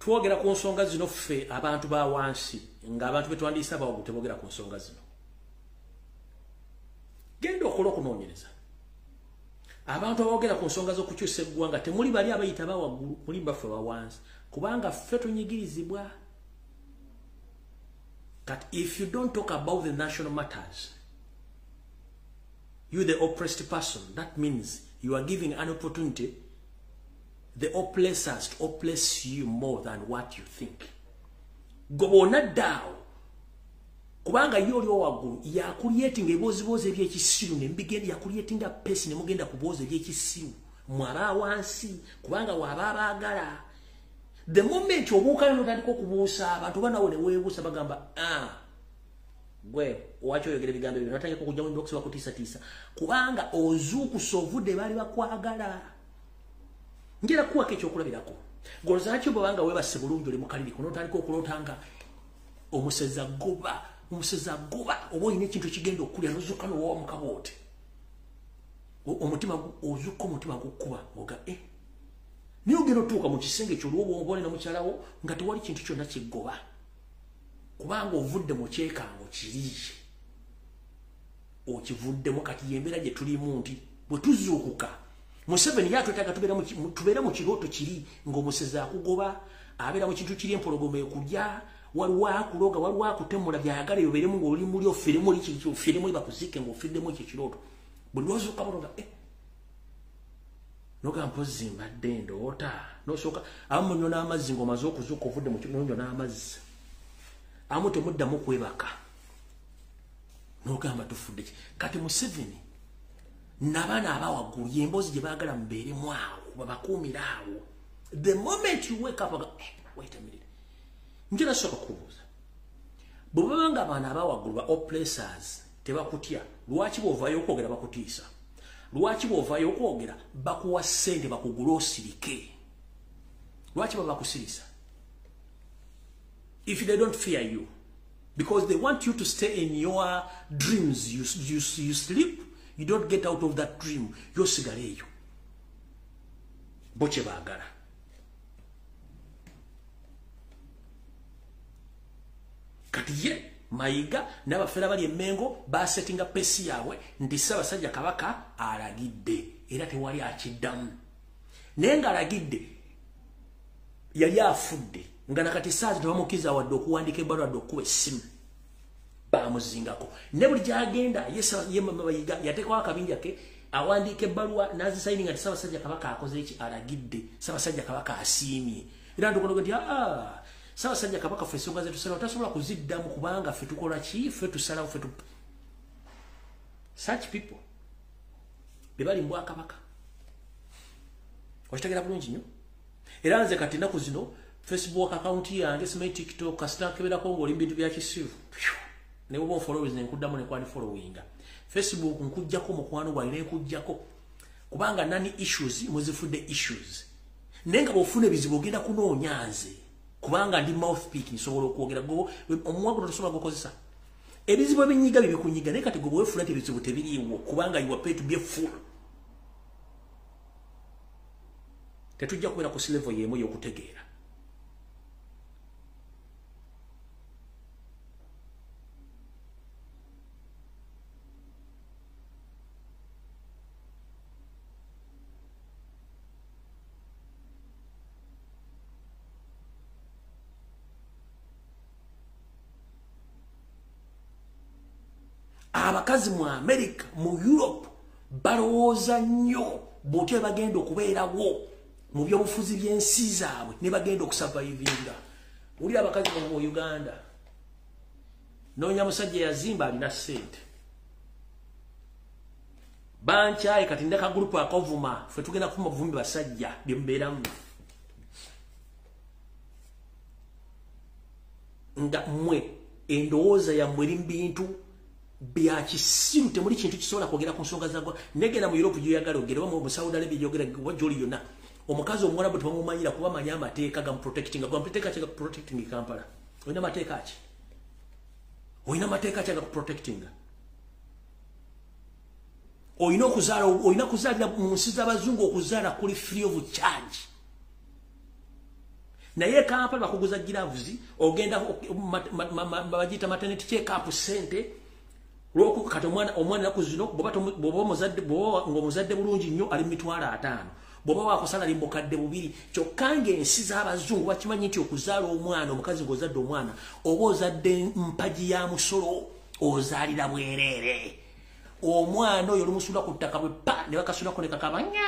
twogera ku nsonga zino ffe abantu ba wansi ng'abantu betwandiisa bawo tebogera ku nsonga zino genda okola okunoonyereza abantu aboogera ku nsonga z'okukyusa eggwanga temuli bali abayita bawaggulu muli baffe bawansi kubanga ffe tunyigirizibwa that if you don't talk about the national matters, you the oppressed person, that means you are giving an opportunity the oppressors to oppress you more than what you think. Gobona dao kubanga yoli owagulu ya creating eboziboze ebyekisiru ne mbigenda ya creating a person ne mugenda kuboza ebyekisiru mwaba wansi kubanga wababagala. The moment obuuka notandika okubuusa abantu banawo ne weebuusa bagamba gwe wacho yogera bigambo bino natandika okujja mu box bakutiisa kubanga ozuukusa ovudde baali bakwagala. Njera kuwako ekyokulabirako golozakyo bwabanga weebase bulungi oli mukaliri kuno otandika okulotanga omuseza goba oba olina ekintu kigenda okulya nozuuka nowawa mukaboote omutima ozuuka omutima gukkuba oga niyo geno tuuka mu kisenge ekyo olwo obone na mukyalawo nga tewali kintu kyonna kigoba kubanga ovudde mu kyekango kiri okivuddemu kati yembeera gye tulimu nti bwe tuzuukuka Museveni yatwetaaga tubeera mu kirooto kiri ng'omusezi akugoba abeera mu kintu kiri empologoma ekulya waliwo akuloga waliwo akutemula byayagala yobeeremu ng'oli muli ofiremu bakuzike ng'ofiddemu ekyo kirooto buli lwozuuka buloga noga mpozi mbadde ndoota nosooka amu nnyo n'amazzi ng'omaze okuzuuka ovudde mu kinonyo n'amazzi amu temuddamu kwebaka nogamba tufudde ki kati Museveni n'abaana abawaggulu y'emboozi gye baagala mubeeremu awo babakuumira awo. The moment you wake up wait a minute njera sooka kubuuza bwe babanga abaana abawaggulu ba oppressors tebakutya lwaki bw'ovaayo okwogera bakutiisa lwaki bw'ovaayo okwogera bakuwa ssente bakugula osirike lwaki baba bakusirisa if they don't fear you because they want you to stay in your dreams you sleep you don't get out of that dream yosigala eyo bo kye baagala kati ye Mayiga n'abafera bali emengo basettinga pesi yaabwe nti Ssaabasajja Kabaka alagidde era tewali akiddamu naye ng'alagidde yali afudde nga nakati saazi tebamukkiriza wadde okuwandiika ebbaluwa wadde okukuba essimu bamuzingako ne buli gyagenda ye Mayiga yateekawo akabinja ke awandiika ebbaluwa n'azisayininga nti Ssaabasajja Kabaka akoze eki alagidde Ssaabasajja Kabaka asiimye era ntukonoga nti Ssaabasajja Kabaka ffe ensonga zetusalawo tasobola kuziddamu kubanga ffe tukola ki ffe tusalawo ffe such people be bali mu Bwakabaka okitegeera bulungi nnyo era nze kati ennaku zino Facebook account yange simanyi TikTok kasita nkeberako ng'oli mu bintu bya kisiru ne bwoba onfollowers ne nkuddamu ne kwandi followinga Facebook nkujjako mukwano gwange ne nkujjako kubanga nani issues muzifudde issues naye nga bw'ofuna ebizibu ogenda kunoonya nze kubanga ndi mouthpiece nsobola okwogera go omuwago tosobola gukozesa ebizibu ebinyiga bibikunyiga naye kati gwe bwefuna nti ebizibu tebiriiwo kubanga you are paid to be a fool tetujja kubeera ku level y'emu y'okutegeera abakazi mu America mu Europe balowooza nnyo bw'otyo bagenda okubeerawo mu byobufuzi by'ensi zaabwe ne bagenda okusurvivinga. Uli abakazi mu Uganda noonya musajja yazimba alina ssente bankyaye kati ndeka gurupu akovuma ffe tugenda kufuma buvumbi basajja bye mubeeramu nga mmwe endowooza yammwe eri mu bintu bya kisiru temuli kintu kisobola kwogera ku nsonga zagwa negenda mu Europe gyoyagala ogera oba mu Saudi Arabia gyogera wajjoli yonna omukazi omwarabu tebamumanyira kuba manyi amateeka ga protecting Kampala olina mateeka ki olina mateeka ki aga protecting olina kuzaalira mu nsi z'abazungu okuzaala kuli free of charge naye Kampala bakuguza gloves ogenda bagiyita maternity check up sente kati omwana nakuzino boba muzadde bulungi nnyo ali mitwalo 5 boba wakosala limbokadde bubiri kyokkange ensi z'abazungu bakimanyi nti okuzaala omwana omukazi ng'ozadde omwana oba ozadde mpaji ya musolo ozaalira bwereere omwana oyo olumusula ku ttaka bwe pa ne bakasulako ne kakabanya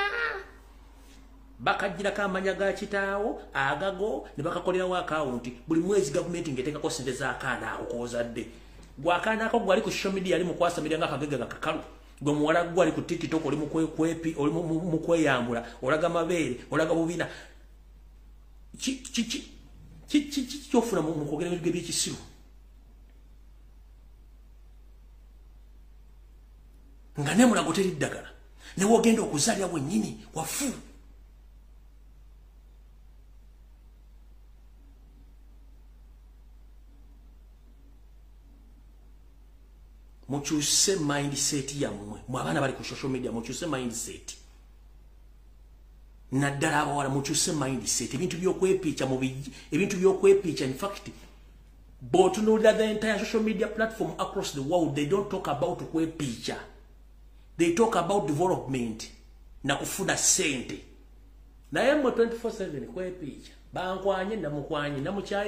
bakajjirako amanya ga kitaawo agago ne bakakolerawo akawunti buli mwezi gavumenti ng'eteekako sente z'akaana ako koozadde gwe akaana ako gwali ku social media ali mukwasamirira ng'akagege gakakalu gwe muwala gwali ku TikTok oli mukwepi oli mukweyambula olaga mabeere olaga bubina kyofuna mu kwogera ebintu by'ekisiru nga ne mulago teri ddagala ne wogenda okuzaalira bwennyini wafu mukyuse mindset yammwe mu abaana bali ku social media mukyuse mindset naddala abawala mukyuse mindset ebintu by'okwepiica in fact bw'otunuulira the entire social media platform across the world they don't talk about kwepiica they talk about development na kufuna sente naye mwe 24/7 kwepiica bankwanye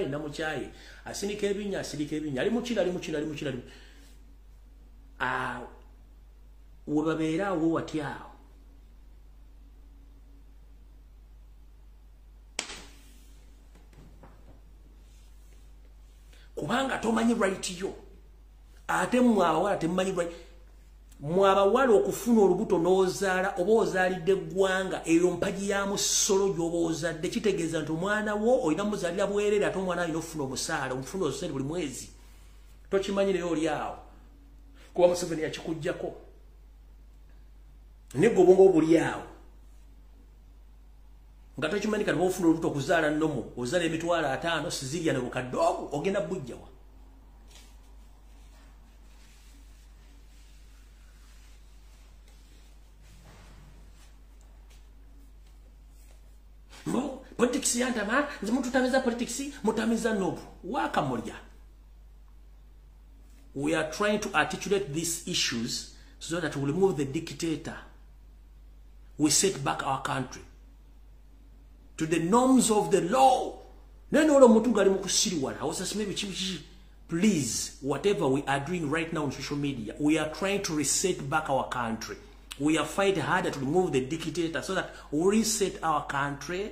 namukyaye asinika ebinya ali mukira webabeerawo watyawo kubanga tomanyi right yo ate mwabawala temumanyi right mwabawala okufuna olubuto n'ozaala oba ozaalidde eggwanga eyo mpaji ya musolo gy'oba ozadde kitegeeza nti omwana wo olina muzaalira bwereere ate omwana alina okufuna omusaala omufuna osente buli mwezi tokimanyi naye oli awo kuba Museveni yakikujjako negwe obwongo obuli awo nga tokimanyi kati bwofuna olubuto okuzaala nnomo ozaala emitwalo 5 sizirya ne bukadde obwo ogenda bujjawa politics yantama nze mututamiza politics mutamiza nobu wakamulya. We are trying to articulate these issues so that we remove the dictator. We set back our country to the norms of the law. Please, whatever we are doing right now on social media, we are trying to reset back our country. We are fighting harder to remove the dictator so that we reset our country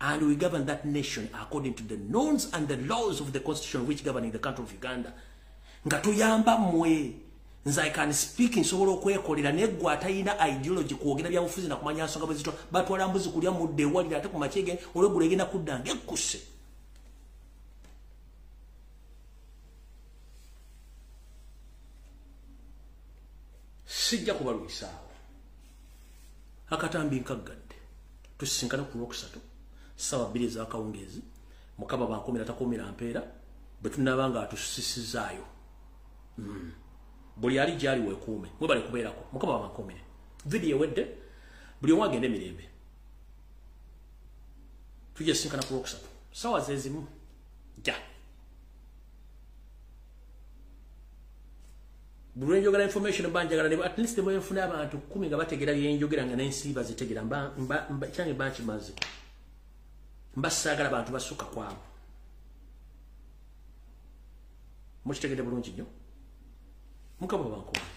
and we govern that nation according to the norms and the laws of the constitution which govern the country of Uganda. Nga tuyamba mwe nze I can speak nsobola okwekolera neggwa atayina ideology kwogera bya bufuzi na kumanya nsonga bwezito batwala mbuzi kulya mudde walira ate ku machege olwegula egenda kuddanga ekkuse. Sijja kubalwisaawo akatambi nkaggadde tusisinkana ku Lwokusatu sawa 2 ez'akawungeezi Mukama bankomera takomera mpeera bwe tunabanga atusisizaayo. Buli ali gyali weekuume mwe bali kubeerako Mukama bankomere video wedde buli omu agende mirembe tujja sinkana ku Lwokusatu sawa zezimu ja buli njogera information banjagala ne at least mwe nfuna abantu 10 nga bategera byenjogera nga n'ensi bazitegera kyange bankimaze mbasaagala abantu basuka kwabo mukitegedde bulungi nnyo Mukama bankomere.